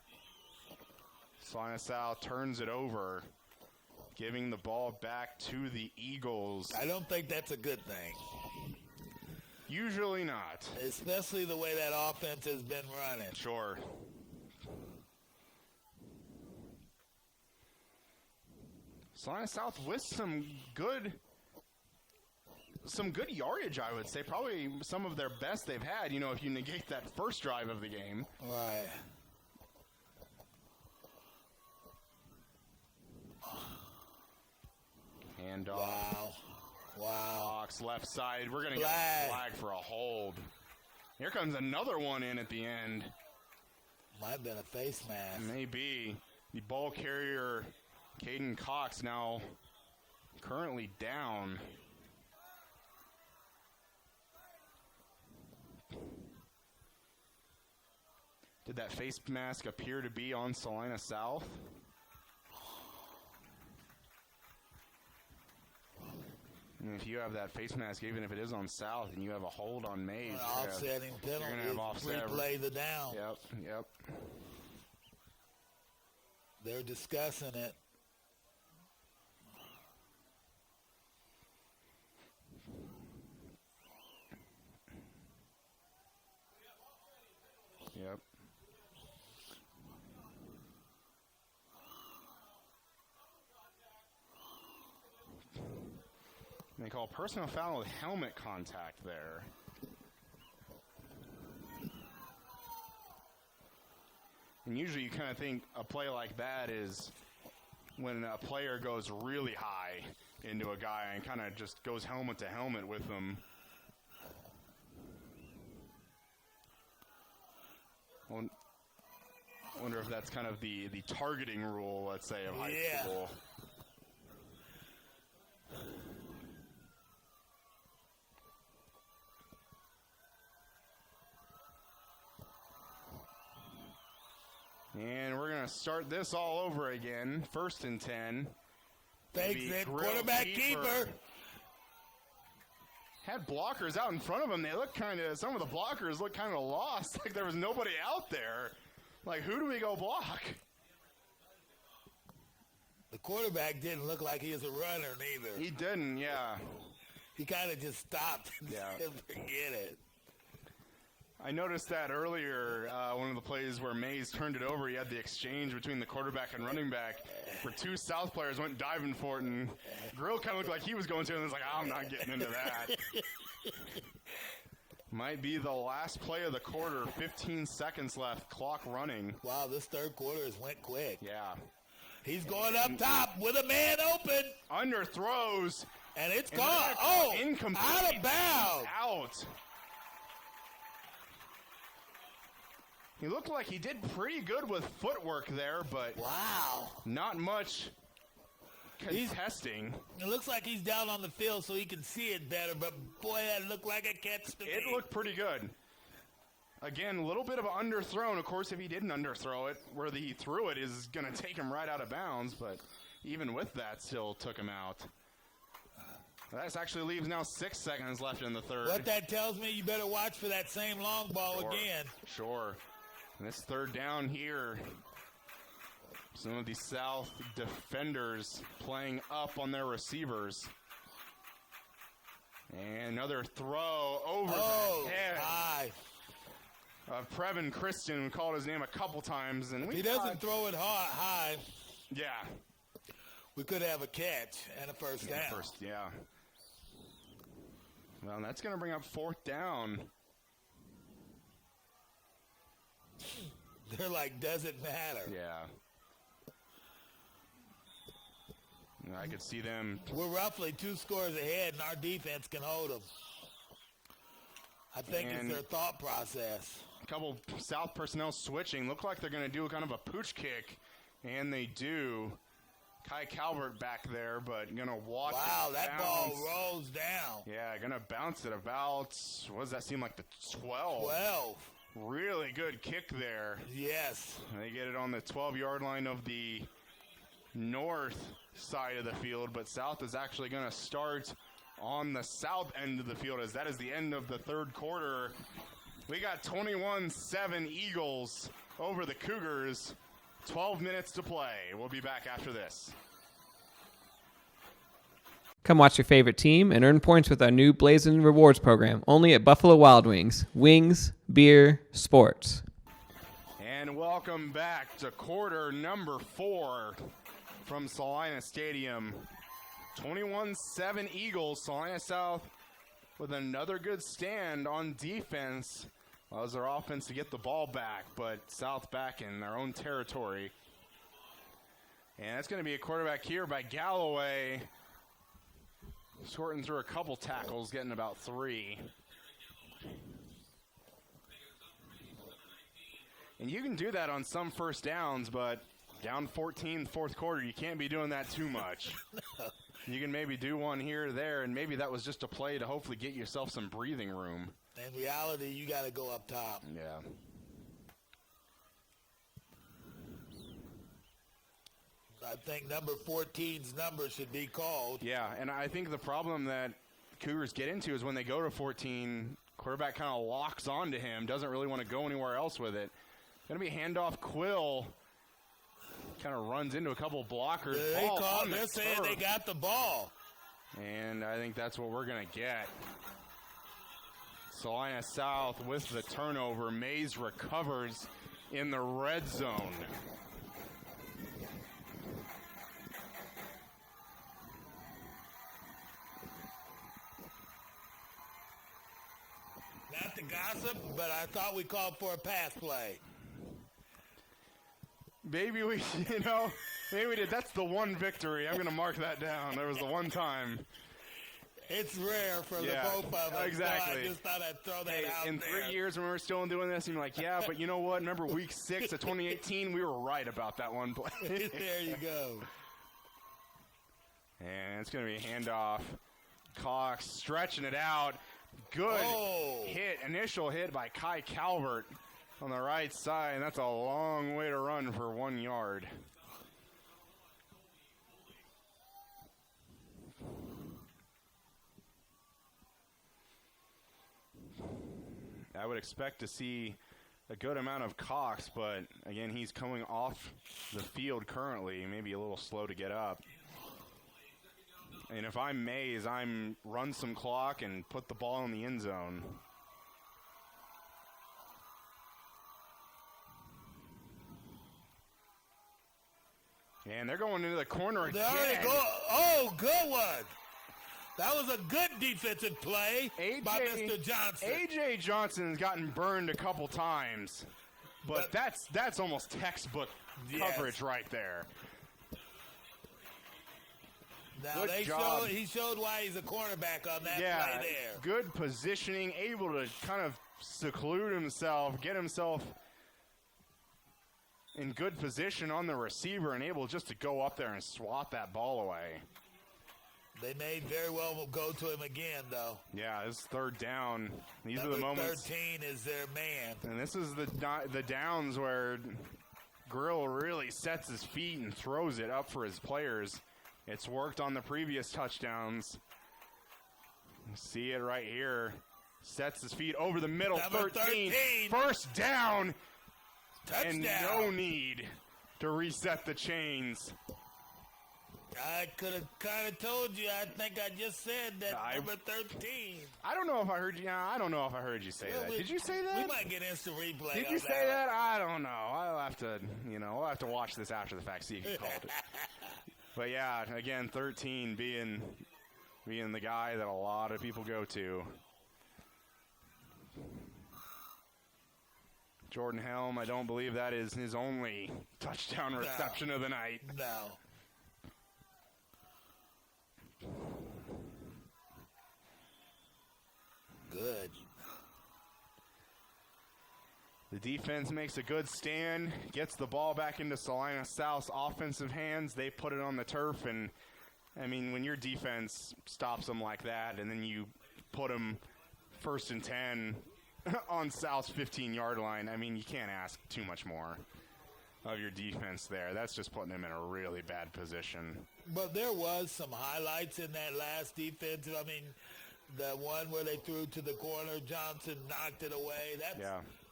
Salina South turns it over, giving the ball back to the Eagles. I don't think that's a good thing. Usually not. Especially the way that offense has been running. Sure. Salina South with some good yardage, I would say. Probably some of their best they've had, you know, if you negate that first drive of the game. Right. Handoff. Wow. Hawks left side. We're going to get a flag for a hold. Here comes another one in at the end. Might have been a face mask. Maybe. The ball carrier, Caden Cox, now currently down. Did that face mask appear to be on Salina South? And if you have that face mask, even if it is on South, and you have a hold on Maize, Offsetting penalty. you're going to have offset. Replay the down. Yep. They're discussing it. Yep. They call personal foul with helmet contact there. And usually you kind of think a play like that is when a player goes really high into a guy and kind of just goes helmet to helmet with them. I wonder if that's kind of the targeting rule, let's say, of high school. And we're going to start this all over again. 1st and 10. Thanks, it. Quarterback keeper. Had blockers out in front of him. They look some of the blockers look kind of lost. Like there was nobody out there. Like, who do we go block? The quarterback didn't look like he was a runner neither. He didn't, yeah. He kind of just stopped and said, forget it. I noticed that earlier, one of the plays where Maize turned it over, he had the exchange between the quarterback and running back, where 2 South players went diving for it, and Grill kind of looked like he was going to, and was like, I'm not getting into that. Might be the last play of the quarter, 15 seconds left, clock running. Wow, this third quarter has went quick. Yeah. He's going up top with a man open. Underthrows. And it's gone. Oh, incomplete. Out of bounds. Out. He looked like he did pretty good with footwork there, but wow, not much contesting. It looks like he's down on the field so he can see it better, but boy, that looked like a catch to me. It looked pretty good. Again, a little bit of underthrown. Of course, if he didn't underthrow it, where he threw it is going to take him right out of bounds, but even with that, still took him out. That actually leaves now 6 seconds left in the third. What that tells me, you better watch for that same long ball again. Sure. And this third down here, some of the South defenders playing up on their receivers. And another throw over the head. High. Previn Christian, we called his name a couple times. And he doesn't throw it high. Yeah. We could have a catch and a first down. Well, that's going to bring up 4th down. They're like, doesn't matter. Yeah. I could see them. We're roughly 2 scores ahead, and our defense can hold them. I think it's their thought process. A couple South personnel switching. Look like they're going to do kind of a pooch kick, and they do. Kai Calvert back there, but going to watch it Wow, that bounce. ball rolls down. Yeah, going to bounce it about, what does that seem like, the 12? 12. Really good kick there. Yes. They get it on the 12-yard line of the north side of the field, but South is actually going to start on the south end of the field, as that is the end of the third quarter. We got 21-7 Eagles over the Cougars. 12 minutes to play. We'll be back after this. Come watch your favorite team and earn points with our new Blazing Rewards program, only at Buffalo Wild Wings. Wings, beer, sports. And welcome back to quarter number 4 from Salina Stadium. 21-7 Eagles. Salina South with another good stand on defense. Allows their offense to get the ball back, but South back in their own territory. And that's going to be a quarterback here by Galloway. Sorting through a couple tackles, getting about 3. And you can do that on some first downs, but down 14 fourth quarter, you can't be doing that too much. You can maybe do one here or there, and maybe that was just a play to hopefully get yourself some breathing room. In reality, you got to go up top. Yeah. I think number 14's number should be called. Yeah, and I think the problem that Cougars get into is when they go to 14, quarterback kind of locks onto him, doesn't really want to go anywhere else with it. Going to be handoff. Quill kind of runs into a couple blockers. They're saying they got the ball. And I think that's what we're going to get. Salina South with the turnover. Maize recovers in the red zone. Not to gossip, but I thought we called for a pass play. Maybe we, maybe we did. That's the one victory. I'm going to mark that down. There was the one time. It's rare for the both of us. Exactly. So I just thought I'd throw that out in there. 3 years when we were still doing this, you're like, yeah, but you know what? Remember week 6 of 2018? We were right about that one play. There you go. And it's going to be a handoff. Cox stretching it out. Good hit, initial hit by Kai Calvert on the right side. And that's a long way to run for 1 yard. I would expect to see a good amount of Cox, but again, he's coming off the field currently, maybe a little slow to get up. And if I'm Maize, I'm run some clock and put the ball in the end zone. And they're going into the corner again. There they go. Oh, good one. That was a good defensive play by Mr. Johnson. A.J. Johnson's gotten burned a couple times, but that's almost textbook coverage right there. Now he showed why he's a cornerback on that play there. Good positioning, able to kind of seclude himself, get himself in good position on the receiver, and able just to go up there and swat that ball away. They may very well go to him again, though. Yeah, this third down. These are the Number moments. 13 is their man. And this is the downs where Grill really sets his feet and throws it up for his players. It's worked on the previous touchdowns. See it right here. Sets his feet over the middle. Number 13. First down. Touchdown. And no need to reset the chains. I could have kind of told you. I think I just said that number 13. I don't know if I heard you. I don't know if I heard you say that. Did you say that? We might get instant replay. Did you say that? I don't know. I'll have to, we'll have to watch this after the fact, see if you called it. But yeah, again, 13 being the guy that a lot of people go to. Jordan Helm, I don't believe that is his only touchdown reception of the night. No. Good. The defense makes a good stand, gets the ball back into Salina South's offensive hands. They put it on the turf, and, I mean, when your defense stops them like that and then you put them 1st and 10 on South's 15-yard line, I mean, you can't ask too much more of your defense there. That's just putting them in a really bad position. But there was some highlights in that last defense. I mean, the one where they threw to the corner, Johnson knocked it away.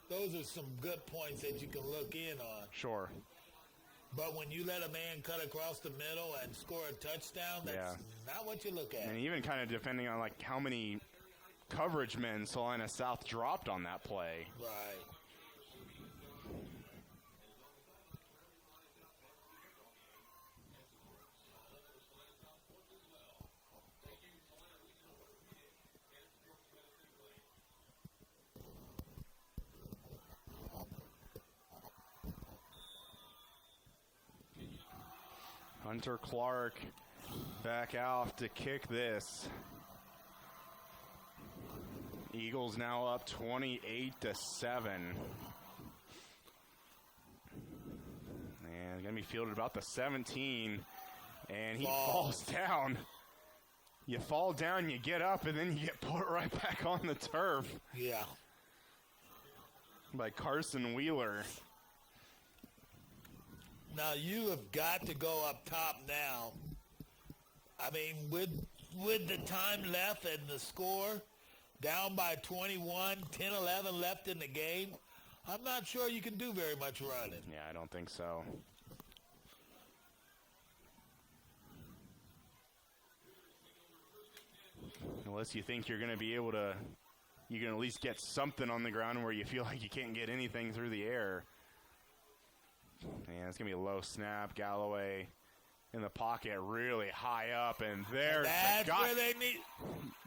Those are some good points that you can look in on. Sure. But when you let a man cut across the middle and score a touchdown, that's not what you look at. And even kind of depending on, like, how many coverage men Salina South dropped on that play. Right. Hunter Clark back out to kick this. Eagles now up 28-7. And going to be fielded about the 17. And he falls down. You fall down, you get up, and then you get put right back on the turf. Yeah. By Carson Wheeler. Now, you have got to go up top now. I mean, with the time left and the score, down by 21, 10-11 left in the game, I'm not sure you can do very much running. Yeah, I don't think so. Unless you think you're going to be able to, you can at least get something on the ground where you feel like you can't get anything through the air. And it's going to be a low snap. Galloway in the pocket really high up, and there's that's where they need.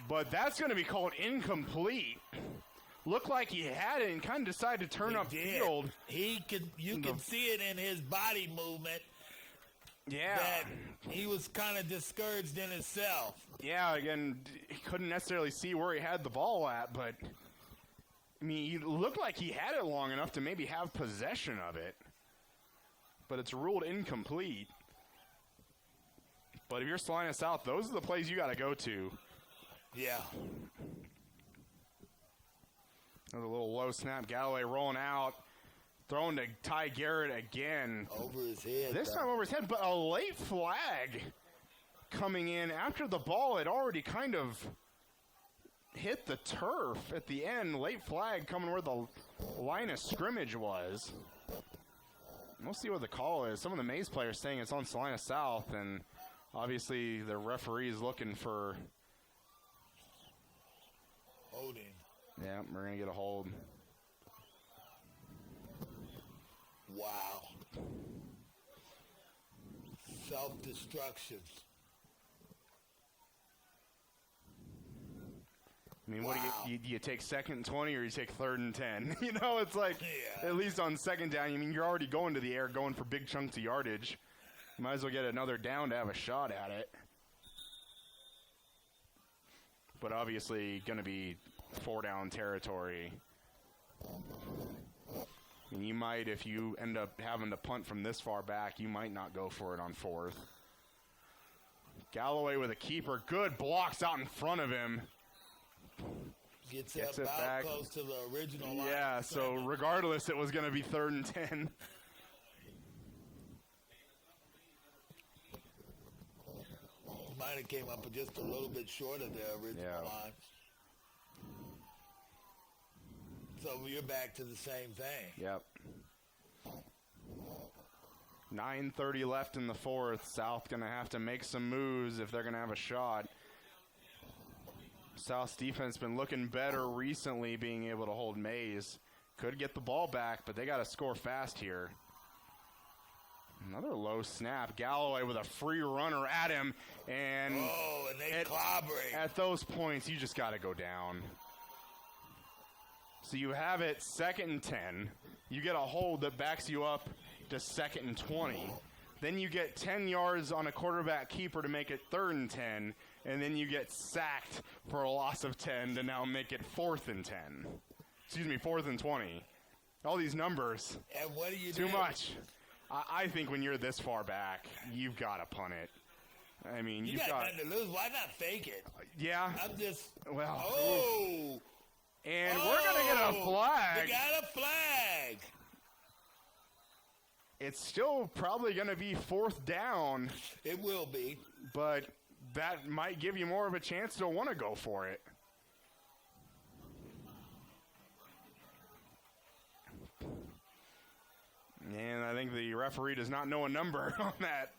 But that's going to be called incomplete. looked like he had it and kind of decided to turn upfield. You can see it in his body movement. Yeah. That he was kind of discouraged in himself. Yeah, again, he couldn't necessarily see where he had the ball at, but I mean, he looked like he had it long enough to maybe have possession of it. But it's ruled incomplete. But if you're Salina South, those are the plays you got to go to. Yeah. Another little low snap. Galloway rolling out. Throwing to Ty Garrett again. Over his head. This time over his head, but a late flag coming in after the ball had already kind of hit the turf at the end. Late flag coming where the line of scrimmage was. We'll see what the call is. Some of the Maize players saying it's on Salina South, and obviously the referee is looking for holding. Yeah, we're going to get a hold. Wow. Self-destruction. I mean, what do you take 2nd and 20 or you take 3rd and 10? You know, it's like, at least on 2nd down, I mean, you're already going to the air, going for big chunks of yardage. You might as well get another down to have a shot at it. But obviously going to be 4-down territory. And you might, if you end up having to punt from this far back, you might not go for it on 4th. Galloway with a keeper. Good blocks out in front of him. Gets it about back. Close to the original line. Yeah, so regardless, it was going to be 3rd and 10. Might have came up just a little bit short of the original line. So you're back to the same thing. Yep. 9:30 left in the 4th. South going to have to make some moves if they're going to have a shot. South's defense been looking better recently, being able to hold Maize. Could get the ball back, but they got to score fast here. Another low snap. Galloway with a free runner at him, and they clobbering. At those points, you just got to go down. So you have it 2nd and 10. You get a hold that backs you up to 2nd and 20. Then you get 10 yards on a quarterback keeper to make it 3rd and 10. And then you get sacked for a loss of 10 to now make it 4th and 10. Excuse me, 4th and 20. All these numbers. And what do you do? Too much. I think when you're this far back, you've got to punt it. I mean, you got nothing to lose. Why not fake it? Yeah. I'm just. Well. Oh. And we're going to get a flag. We got a flag. It's still probably going to be 4th down. It will be. But that might give you more of a chance to want to go for it. And I think the referee does not know a number on that.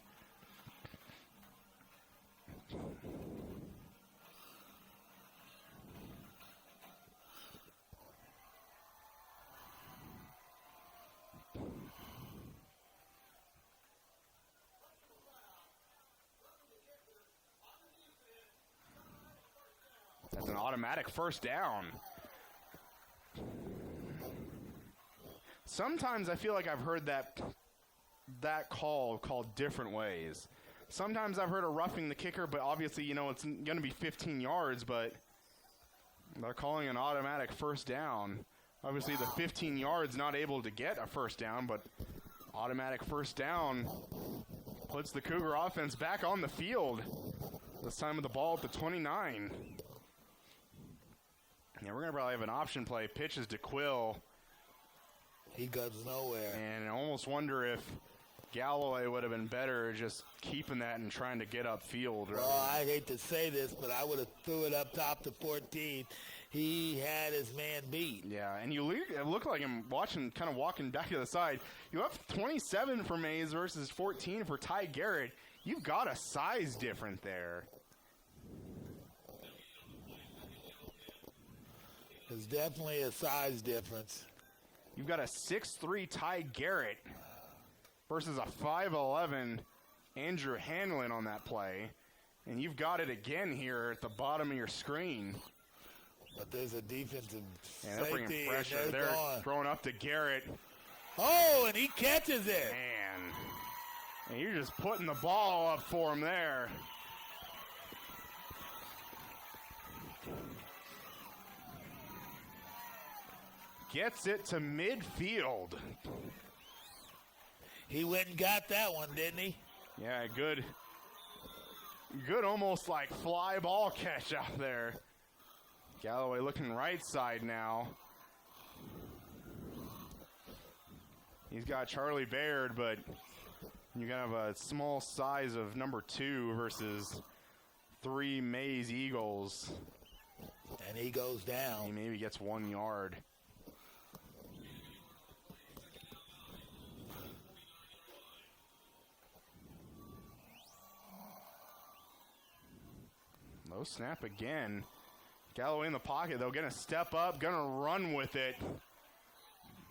That's an automatic 1st down. Sometimes I feel like I've heard that call called different ways. Sometimes I've heard of roughing the kicker, but obviously, you know, it's going to be 15 yards, but they're calling an automatic 1st down. Obviously, the 15 yards not able to get a 1st down, but automatic 1st down puts the Cougar offense back on the field. This time with the ball at the 29. Yeah, we're going to probably have an option play. Pitches to Quill. He goes nowhere. And I almost wonder if Galloway would have been better just keeping that and trying to get upfield. Right? Well, I hate to say this, but I would have threw it up top to 14. He had his man beat. Yeah, and it looked like him kind of walking back to the side. You have 27 for Maize versus 14 for Ty Garrett. You've got a size difference there. There's definitely a size difference. You've got a 6'3" Ty Garrett versus a 5'11" Andrew Hanlon on that play. And you've got it again here at the bottom of your screen. But there's a defensive And they're bringing safety, pressure. and They're gone. throwing up to Garrett. Oh, and he catches it. Man. And you're just putting the ball up for him there. Gets it to midfield. He went and got that one, didn't he? Yeah, good almost like fly ball catch out there. Galloway looking right side now. He's got Charlie Baird, but you have a small size of number 2 versus 3 Maize Eagles. And he goes He down. maybe gets 1 yard. Low snap again. Galloway in the pocket, though, going to step up, going to run with it.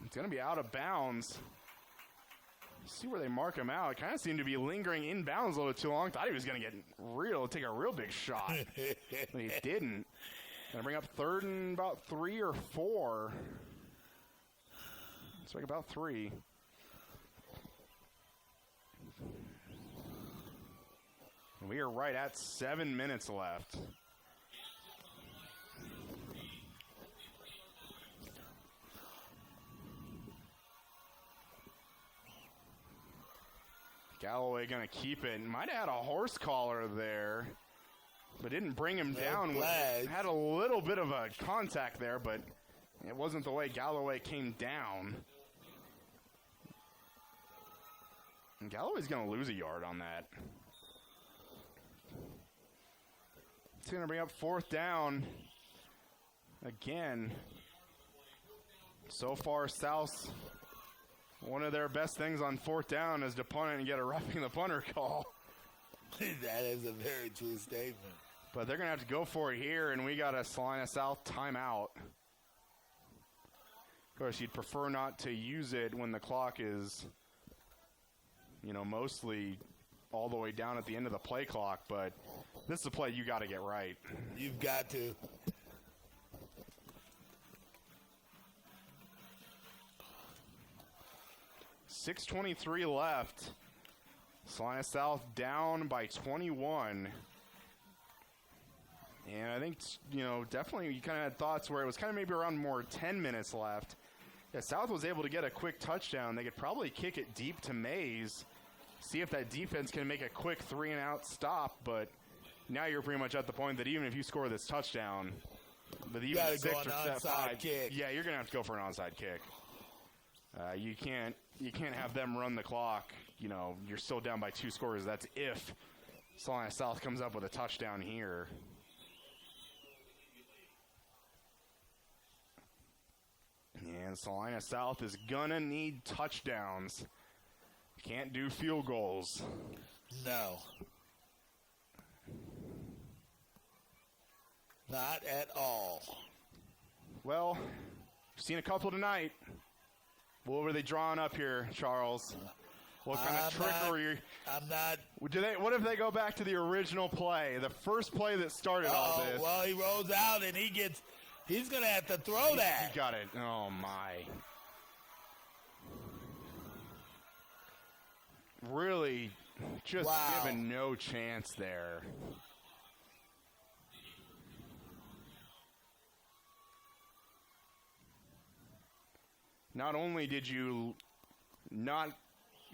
It's going to be out of bounds. See where they mark him out. Kind of seemed to be lingering in bounds a little too long. Thought he was going to take a real big shot. But he didn't. Going to bring up 3rd and about 3 or 4. It's like about 3. We are right at 7 minutes left. Galloway going to keep it. Might have had a horse collar there, but didn't bring him down. Had a little bit of a contact there, but it wasn't the way Galloway came down. And Galloway's going to lose a yard on that. It's going to bring up 4th down again. So far, South, one of their best things on 4th down is to punt it and get a roughing the punter call. That is a very true statement. But they're going to have to go for it here, and we got a Salina South timeout. Of course, you'd prefer not to use it when the clock is, mostly all the way down at the end of the play clock, but this is a play you got to get right. You've got to. .6:23 left. Salina South down by 21. And I think, definitely you kind of had thoughts where it was kind of maybe around more 10 minutes left. Yeah, South was able to get a quick touchdown. They could probably kick it deep to Maize, see if that defense can make a quick 3-and-out stop, but now you're pretty much at the point that even if you score this touchdown, but even 6 or 5, kick. Yeah, you're gonna have to go for an onside kick. You can't have them run the clock. You're still down by 2 scores. That's if Salina South comes up with a touchdown here. And Salina South is gonna need touchdowns. Can't do field goals. No. Not at all. Well, we've seen a couple tonight. What were they drawing up here, Charles? What kind of trickery? I'm not. What if they go back to the original play, the first play that started all this? Well, he rolls out and he's going to have to throw that. He got it. Oh, my. Really just given no chance there. Not only did you not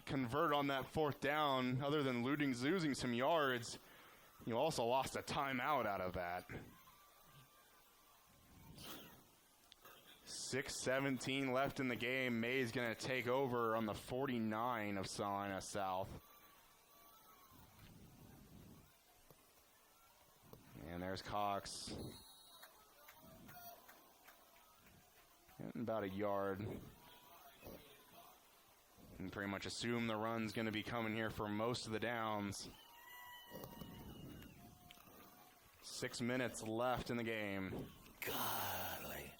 convert on that 4th down, other than losing some yards, you also lost a timeout out of that. 6:17 left in the game. Maize going to take over on the 49 of Salina South. And there's Cox. Getting about a yard. And pretty much assume the run's going to be coming here for most of the downs. 6 minutes left in the game. Golly.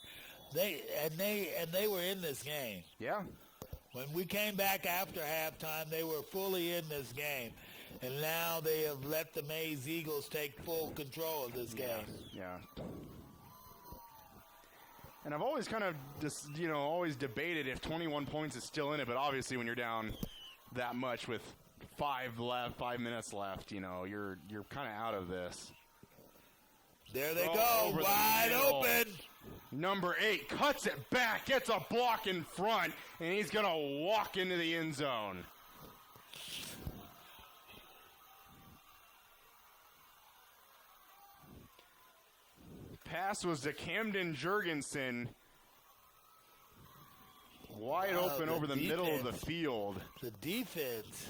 They were in this game. Yeah. When we came back after halftime, they were fully in this game. And now they have let the Maize Eagles take full control of this game. Yeah. And I've always kind of just, always debated if 21 points is still in it, but obviously when you're down that much with 5 minutes left, you're kind of out of this. There they go, wide open. Number 8 cuts it back, gets a block in front, and he's going to walk into the end zone. Pass was to Camden Jurgensen. Wide open over the middle of the field. The defense.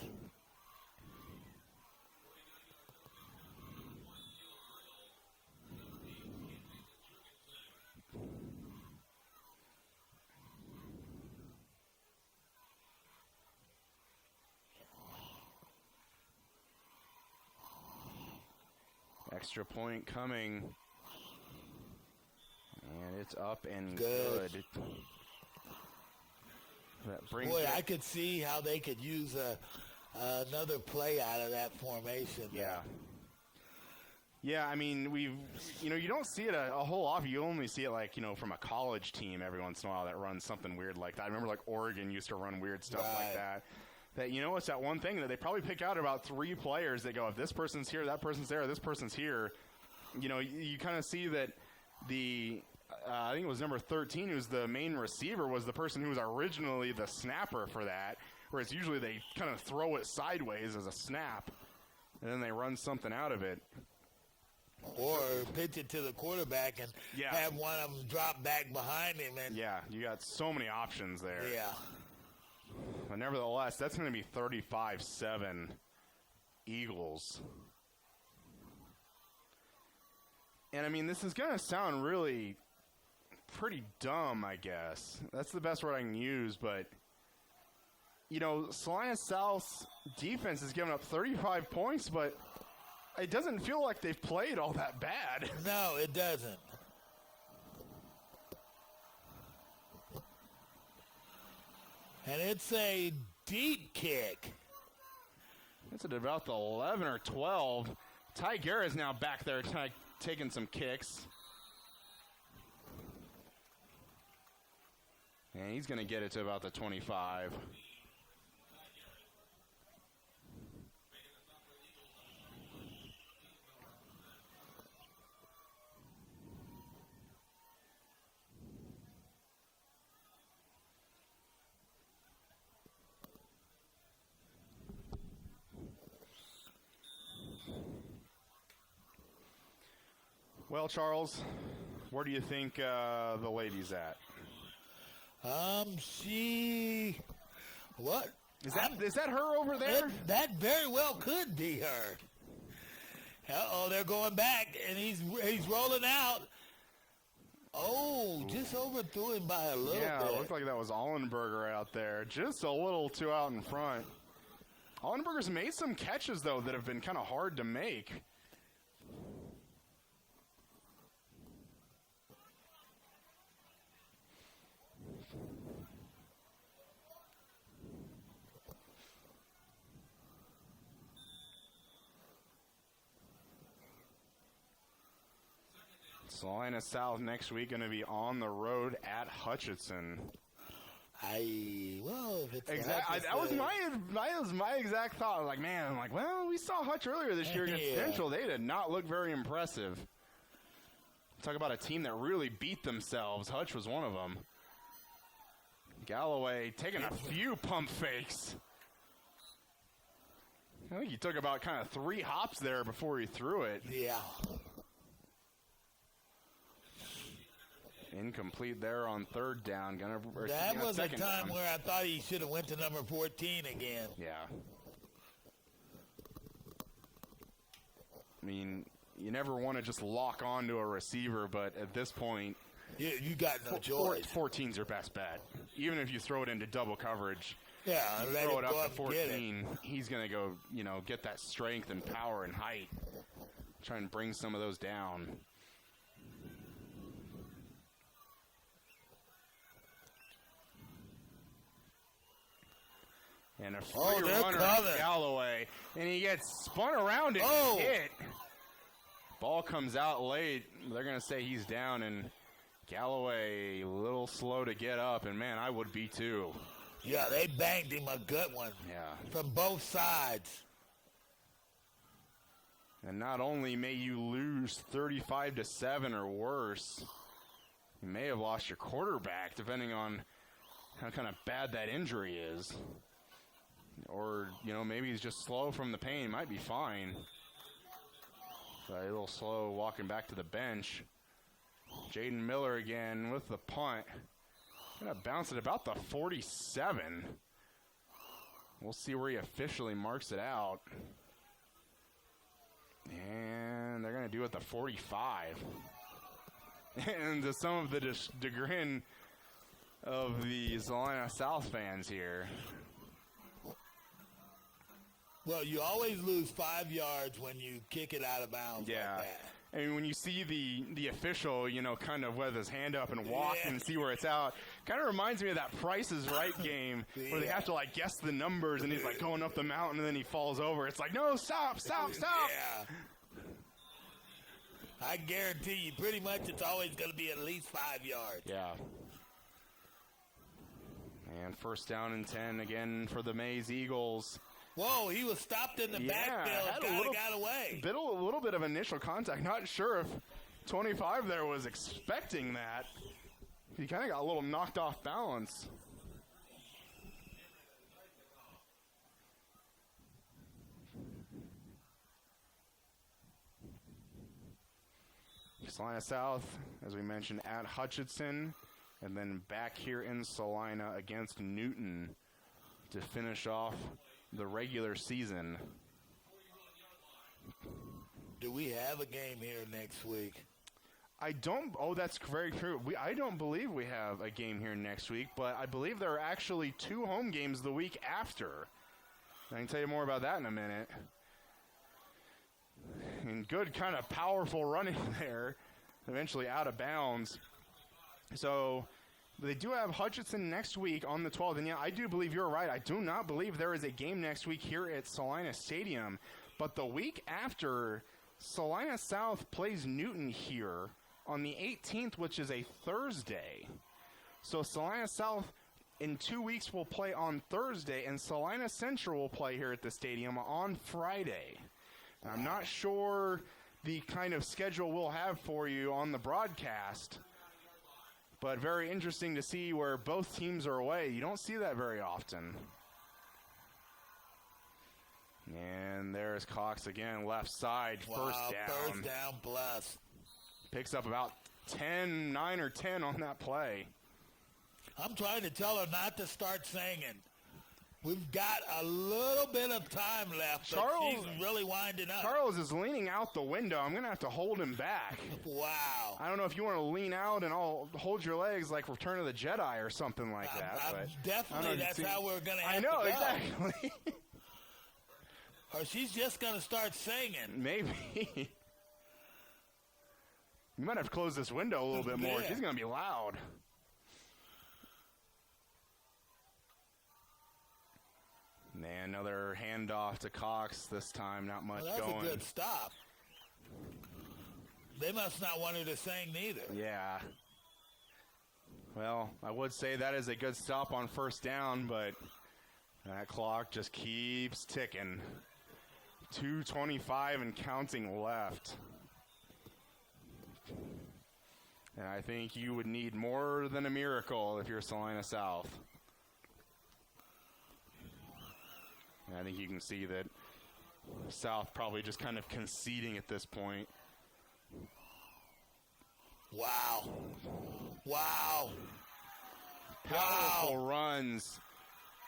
Extra point coming. And it's up and good. That brings Boy, I could see how they could use another play out of that formation. Yeah. Yeah, I mean, you don't see it a whole lot. You only see it from a college team every once in a while that runs something weird like that. I remember Oregon used to run weird stuff like that. It's that one thing that they probably pick out about 3 players. They go, if this person's here, that person's there, this person's here. You kind of see that I think it was number 13, who's the main receiver, was the person who was originally the snapper for that, whereas usually they kind of throw it sideways as a snap, and then they run something out of it. Or pitch it to the quarterback and have one of them drop back behind him. And yeah, you got so many options there. Yeah. But nevertheless, that's going to be 35-7 Eagles. And, I mean, this is going to sound really pretty dumb, I guess. That's the best word I can use. But, Salina South's defense has given up 35 points, but it doesn't feel like they've played all that bad. No, it doesn't. And it's a deep kick. It's at about the 11 or 12. Ty Guerra is now back there taking some kicks. And he's going to get it to about the 25. Well, Charles, where do you think the lady's at? What? Is that her over there? That very well could be her. Uh-oh, they're going back, and he's rolling out. Oh, just overthrew him by a little bit. Yeah, it looked like that was Ollenberger out there. Just a little too out in front. Ollenberger's made some catches, though, that have been kind of hard to make. Salina South next week going to be on the road at Hutchinson. That was my exact thought. I was like, well, we saw Hutch earlier this year against Central. They did not look very impressive. Talk about a team that really beat themselves. Hutch was one of them. Galloway taking a few pump fakes. I think he took about kind of 3 hops there before he threw it. Yeah. Incomplete there on 3rd down. That was a time where I thought he should have went to number 14 again. Yeah. I mean, you never want to just lock on to a receiver, but at this point, you got no choice. 14's your best bet. Even if you throw it into double coverage, you throw it up to 14, he's going to go, get that strength and power and height. Try and bring some of those down. And a free runner to Galloway. And he gets spun around and hit. Ball comes out late. They're going to say he's down, and Galloway a little slow to get up, and man, I would be too. Yeah, they banged him a good one. Yeah. From both sides. And not only may you lose 35-7 or worse, you may have lost your quarterback, depending on how kind of bad that injury is. Or, maybe he's just slow from the pain. Might be fine. But a little slow walking back to the bench. Jaden Miller again with the punt. Gonna bounce it about the 47. We'll see where he officially marks it out. And they're gonna do it at the 45. And to some of the chagrin of the Salina South fans here. Well, you always lose 5 yards when you kick it out of bounds like that. I mean, when you see the official, kind of with his hand up and walk and see where it's out, kind of reminds me of that Price is Right game where they have to, guess the numbers, and he's, going up the mountain, and then he falls over. It's like, no, stop. Yeah. I guarantee you, pretty much it's always going to be at least 5 yards. Yeah. And first down and 10 again for the Maize Eagles. Whoa, he was stopped in the backfield, got away. A little bit of initial contact. Not sure if 25 there was expecting that. He kind of got a little knocked off balance. Salina South, as we mentioned, at Hutchinson, and then back here in Salina against Newton to finish off the regular season. Do we have a game here next week? That's very true. I don't believe we have a game here next week, but I believe there are actually 2 home games the week after. I can tell you more about that in a minute. And good kind of powerful running there, eventually out of bounds. So they do have Hutchinson next week on the 12th. And yeah, I do believe you're right. I do not believe there is a game next week here at Salina Stadium. But the week after, Salina South plays Newton here on the 18th, which is a Thursday. So Salina South in 2 weeks will play on Thursday, and Salina Central will play here at the stadium on Friday. I'm not sure the kind of schedule we'll have for you on the broadcast, but very interesting to see where both teams are away. You don't see that very often. And there's Cox again, left side, first down. First down plus. Picks up about 9 or 10 on that play. I'm trying to tell her not to start singing. We've got a little bit of time left, but she's really winding up. Charles is leaning out the window. I'm going to have to hold him back. Wow. I don't know if you want to lean out and I'll hold your legs like Return of the Jedi or something like that. But definitely, that's how we're going to have to go. I know, exactly. Or she's just going to start singing. Maybe. You might have to close this window a little bit more. She's going to be loud. And another handoff to Cox this time. Not much going. That's a good stop. They must not want her to sing neither. Yeah. Well, I would say that is a good stop on first down, but that clock just keeps ticking. 2:25 and counting left. And I think you would need more than a miracle if you're Salina South. And I think you can see that South probably just kind of conceding at this point. Wow. Wow. Powerful runs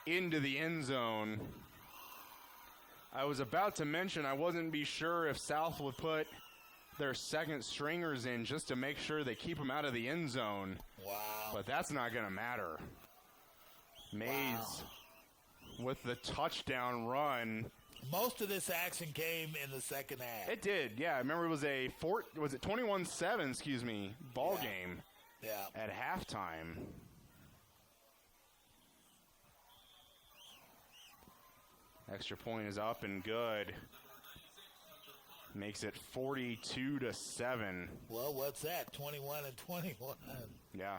into the end zone. I was about to mention I wasn't sure if South would put their second stringers in just to make sure they keep them out of the end zone. Wow. But that's not going to matter. Maize with the touchdown run. Most of this action came in the second half. It did, yeah. I remember it was a 21-7, ball game at halftime. Extra point is up and good. Makes it 42-7. Well, what's that? 21 and 21. Yeah.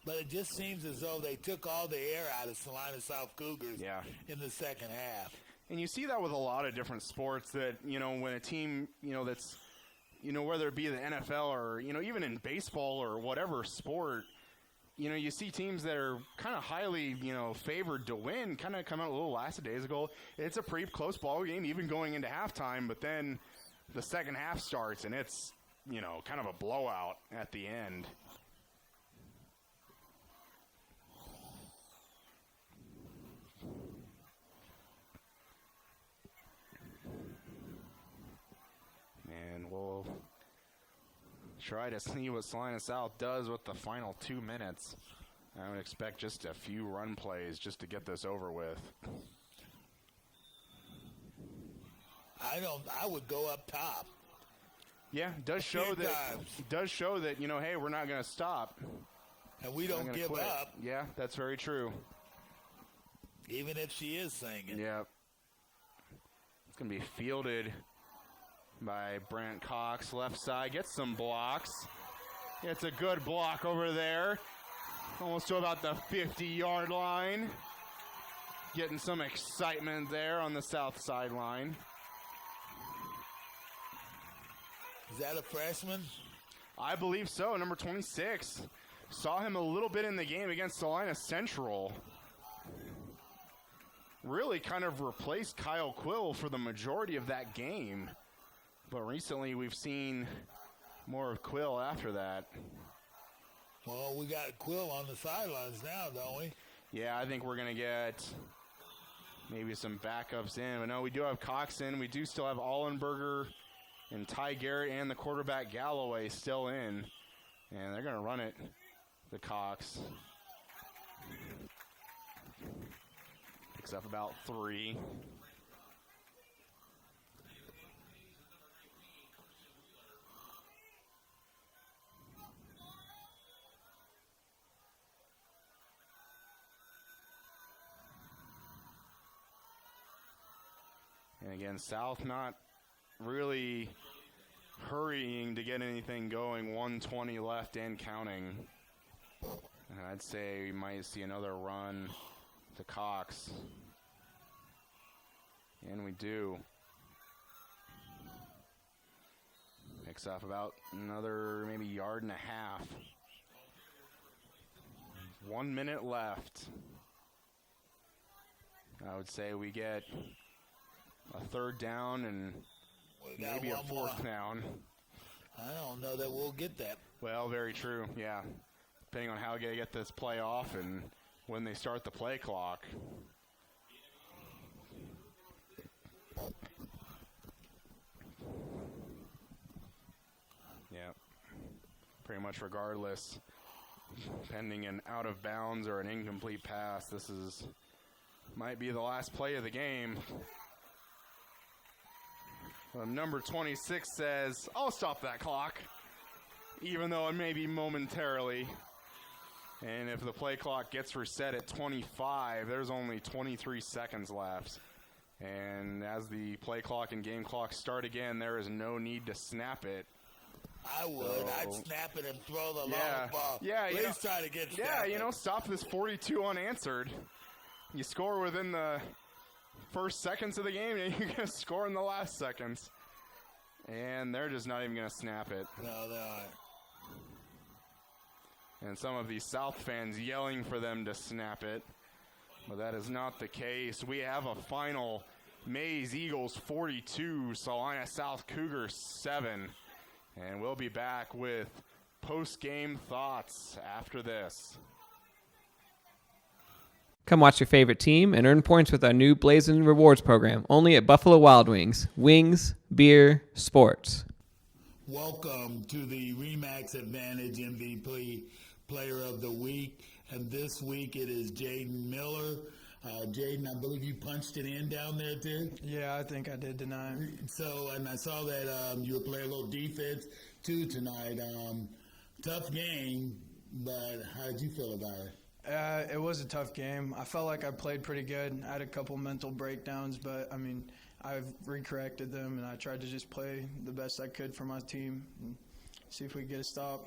But it just seems as though they took all the air out of Salina South Cougars in the second half. And you see that with a lot of different sports that, when a team, that's, whether it be the NFL or, even in baseball or whatever sport, you see teams that are kind of highly, favored to win kind of come out a little last days ago. It's a pretty close ball game, even going into halftime, but then the second half starts and it's, kind of a blowout at the end. And we'll try to see what Salina South does with the final 2 minutes. I would expect just a few run plays just to get this over with. I would go up top. Yeah, it does show that hey, we're not going to stop. And we don't give up. Yeah, that's very true. Even if she is singing. Yeah. It's going to be fielded by Brant Cox. Left side, gets some blocks. It's a good block over there. Almost to about the 50-yard line. Getting some excitement there on the south sideline. Is that a freshman? I believe so, number 26. Saw him a little bit in the game against Salina Central. Really kind of replaced Kyle Quill for the majority of that game. But recently we've seen more of Quill after that. Well, we got Quill on the sidelines now, don't we? Yeah, I think we're going to get maybe some backups in. But no, we do have Cox in. We do still have Allenberger and Ty Garrett and the quarterback Galloway still in. And they're going to run it to Cox. Picks up about 3. And again, South not really hurrying to get anything going. 1:20 left and counting. And I'd say we might see another run to Cox. And we do. Picks up about another maybe yard and a half. 1 minute left. I would say we get a third down and maybe a fourth down. I don't know that we'll get that. Well, very true, yeah. Depending on how they get this play off and when they start the play clock. Yeah. Pretty much regardless, pending an out of bounds or an incomplete pass, this might be the last play of the game. Number 26 says, I'll stop that clock, even though it may be momentarily. And if the play clock gets reset at 25, there's only 23 seconds left. And as the play clock and game clock start again, there is no need to snap it. I would. I'd snap it and throw the long ball. Yeah, Please try to get snapped. Yeah, stop this 42 unanswered. You score within the first seconds of the game, and you're going to score in the last seconds. And they're just not even going to snap it. No, they aren't. And some of these South fans yelling for them to snap it. But that is not the case. We have a final Maize Eagles 42, Salina South Cougars 7. And we'll be back with post-game thoughts after this. Come watch your favorite team and earn points with our new Blazing Rewards program, only at Buffalo Wild Wings. Wings, beer, sports. Welcome to the Remax Advantage MVP Player of the Week. And this week it is Jaden Miller. Jaden, I believe you punched it in down there too? Yeah, I think I did tonight. So, and I saw that you were playing a little defense too tonight. Tough game, but how did you feel about it? It was a tough game. I felt like I played pretty good. I had a couple mental breakdowns, but, I I've recorrected them, and I tried to just play the best I could for my team and see if we could get a stop.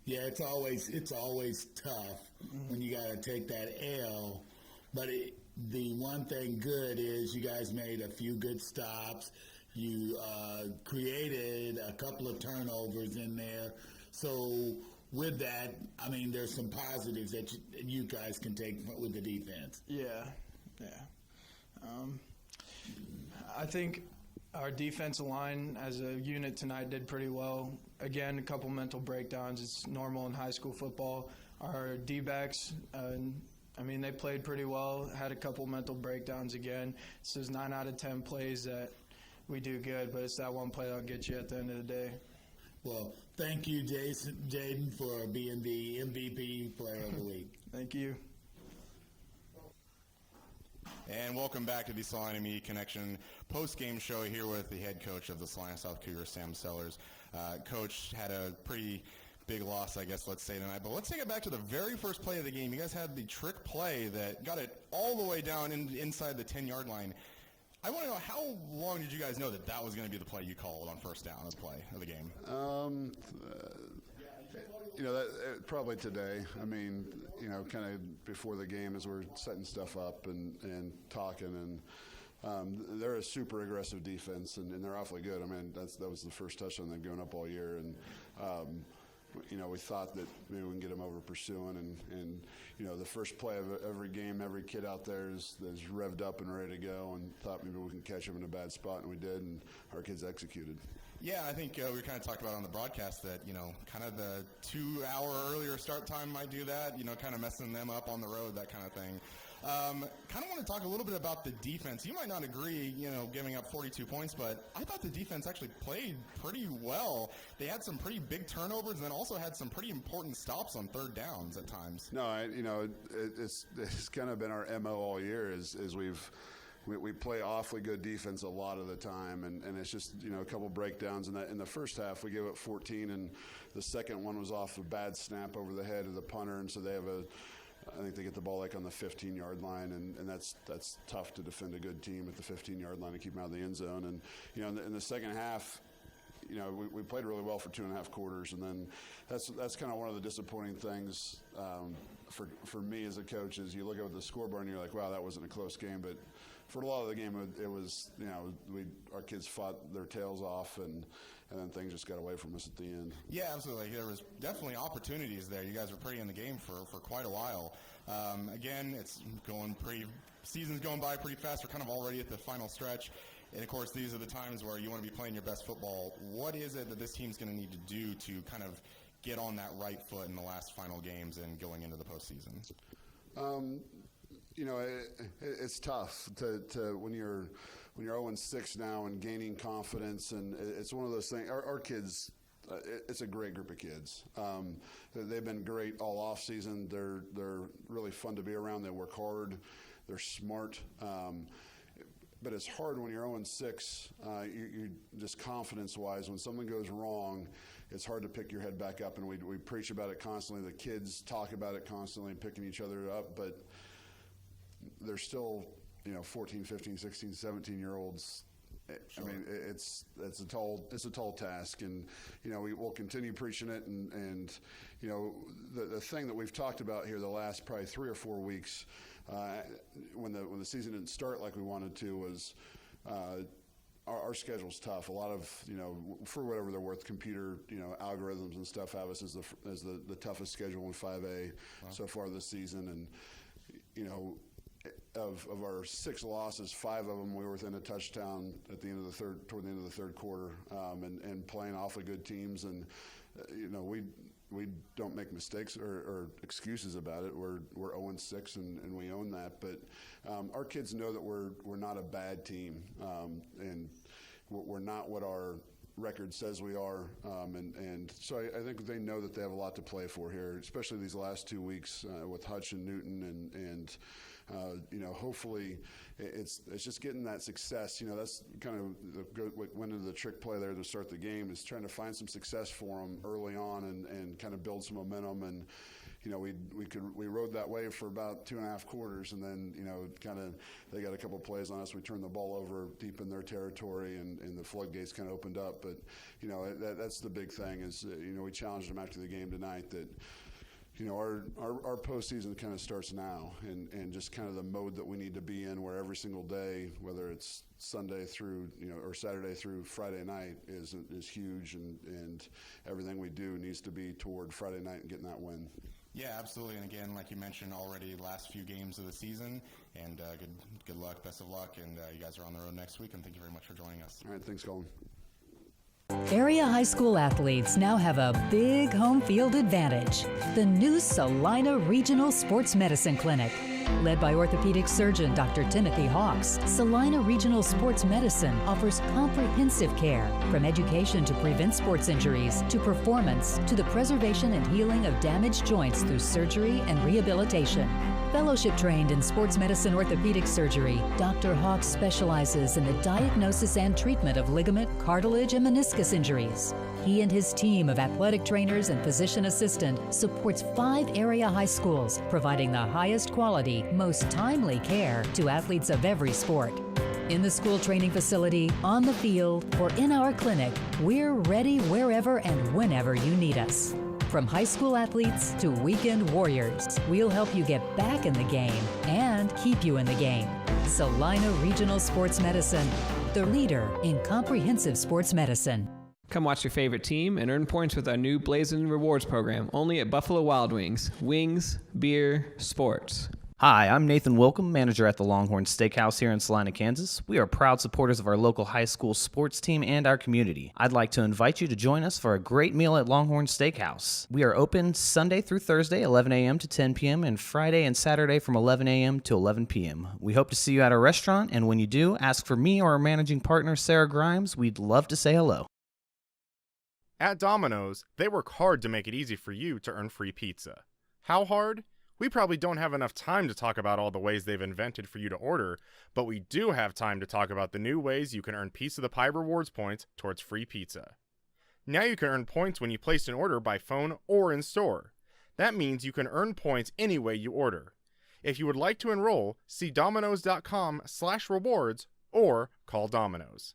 Yeah, it's always tough when you got to take that L. But the one thing good is you guys made a few good stops. You created a couple of turnovers in there. So with that, I mean, there's some positives that you guys can take with the defense. Yeah. I think our defensive line as a unit tonight did pretty well. Again, a couple mental breakdowns. It's normal in high school football. Our D-backs, they played pretty well, had a couple mental breakdowns again. It's those 9 out of 10 plays that we do good, but it's that one play that'll get you at the end of the day. Well, thank you, Jaden, for being the MVP player of the week. Thank you. And welcome back to the Salina Media Connection post-game show here with the head coach of the Salina South Cougars, Sam Sellers. Coach had a pretty big loss, I guess, let's say tonight. But let's take it back to the very first play of the game. You guys had the trick play that got it all the way down inside the 10-yard line. I want to know, how long did you guys know that was going to be the play you called on first down, the play of the game? Probably today. I mean, kind of before the game as we're setting stuff up and talking. And they're a super aggressive defense, and they're awfully good. I mean, that was the first touchdown they've given up all year. And, we thought that maybe we can get them over pursuing. And the first play of every game, every kid out there is revved up and ready to go, and thought maybe we can catch them in a bad spot, and we did, and our kids executed. Yeah, I think we kind of talked about on the broadcast that, kind of the 2-hour earlier start time might do that, kind of messing them up on the road, that kind of thing. Kind of want to talk a little bit about the defense. You might not agree, giving up 42 points, but I thought the defense actually played pretty well. They had some pretty big turnovers and then also had some pretty important stops on third downs at times. No, it's kind of been our MO all year is we play awfully good defense a lot of the time, and it's just, a couple breakdowns. In the first half, we gave up 14, and the second one was off a bad snap over the head of the punter, and so I think they get the ball like on the 15-yard line, and that's tough to defend a good team at the 15-yard line to keep them out of the end zone. And, in the second half, we played really well for 2.5 quarters, and then that's kind of one of the disappointing things for me as a coach is you look at the scoreboard and you're like, wow, that wasn't a close game, but for a lot of the game, it was, our kids fought their tails off, and then things just got away from us at the end. Yeah, absolutely. There was definitely opportunities there. You guys were pretty in the game for quite a while. Again, season's going by pretty fast. We're kind of already at the final stretch. And, of course, these are the times where you want to be playing your best football. What is it that this team's going to need to do to kind of get on that right foot in the last final games and going into the postseason? It's tough to when you're 0-6 now and gaining confidence, and it's one of those things. Our kids, it's a great group of kids. They've been great all off season. They're really fun to be around. They work hard. They're smart. But it's hard when you're 0-6. You just confidence-wise, when something goes wrong, it's hard to pick your head back up. And we preach about it constantly. The kids talk about it constantly, picking each other up. But they're still, 14, 15, 16, 17-year-olds. Sure. I mean, it's a tall task, and we'll continue preaching it. And the thing that we've talked about here the last probably 3 or 4 weeks, when the season didn't start like we wanted to, was our schedule's tough. A lot of for whatever they're worth, computer algorithms and stuff have us as the toughest schedule in 5A so far this season, and Of our 6 losses, 5 of them we were within a touchdown at the end of toward the end of the third quarter, and playing awfully good teams. And we don't make mistakes or excuses about it. We're 0-6 and we own that. But our kids know that we're not a bad team, and we're not what our record says we are, and so I think they know that they have a lot to play for here, especially these last 2 weeks with Hutch and Newton, and hopefully it's just getting that success. That's kind of what went into the trick play there to start the game, is trying to find some success for them early on and kind of build some momentum. And we rode that wave for about 2.5 quarters, and then they got a couple of plays on us. We turned the ball over deep in their territory, and the floodgates kind of opened up. But that's the big thing is we challenged them after the game tonight that. Our postseason kind of starts now, and just kind of the mode that we need to be in, where every single day, whether it's Sunday through or Saturday through Friday night, is huge, and everything we do needs to be toward Friday night and getting that win. Yeah, absolutely. And again, like you mentioned already, last few games of the season, and good luck, best of luck, and you guys are on the road next week. And thank you very much for joining us. All right, thanks, Colin. Area high school athletes now have a big home field advantage. The new Salina Regional Sports Medicine Clinic. Led by orthopedic surgeon Dr. Timothy Hawks, Salina Regional Sports Medicine offers comprehensive care, from education to prevent sports injuries, to performance, to the preservation and healing of damaged joints through surgery and rehabilitation. Fellowship trained in sports medicine orthopedic surgery, Dr. Hawks specializes in the diagnosis and treatment of ligament, cartilage, and meniscus injuries. He and his team of athletic trainers and physician assistant supports 5 area high schools, providing the highest quality, most timely care to athletes of every sport. In the school training facility, on the field, or in our clinic, we're ready wherever and whenever you need us. From high school athletes to weekend warriors, we'll help you get back in the game and keep you in the game. Salina Regional Sports Medicine, the leader in comprehensive sports medicine. Come watch your favorite team and earn points with our new Blazing Rewards program, only at Buffalo Wild Wings. Wings, beer, sports. Hi, I'm Nathan Wilcom, manager at the Longhorn Steakhouse here in Salina, Kansas. We are proud supporters of our local high school sports team and our community. I'd like to invite you to join us for a great meal at Longhorn Steakhouse. We are open Sunday through Thursday, 11 a.m. to 10 p.m., and Friday and Saturday from 11 a.m. to 11 p.m. We hope to see you at our restaurant, and when you do, ask for me or our managing partner, Sarah Grimes. We'd love to say hello. At Domino's, they work hard to make it easy for you to earn free pizza. How hard? We probably don't have enough time to talk about all the ways they've invented for you to order, but we do have time to talk about the new ways you can earn Piece of the Pie rewards points towards free pizza. Now you can earn points when you place an order by phone or in store. That means you can earn points any way you order. If you would like to enroll, see Domino's.com/rewards or call Domino's.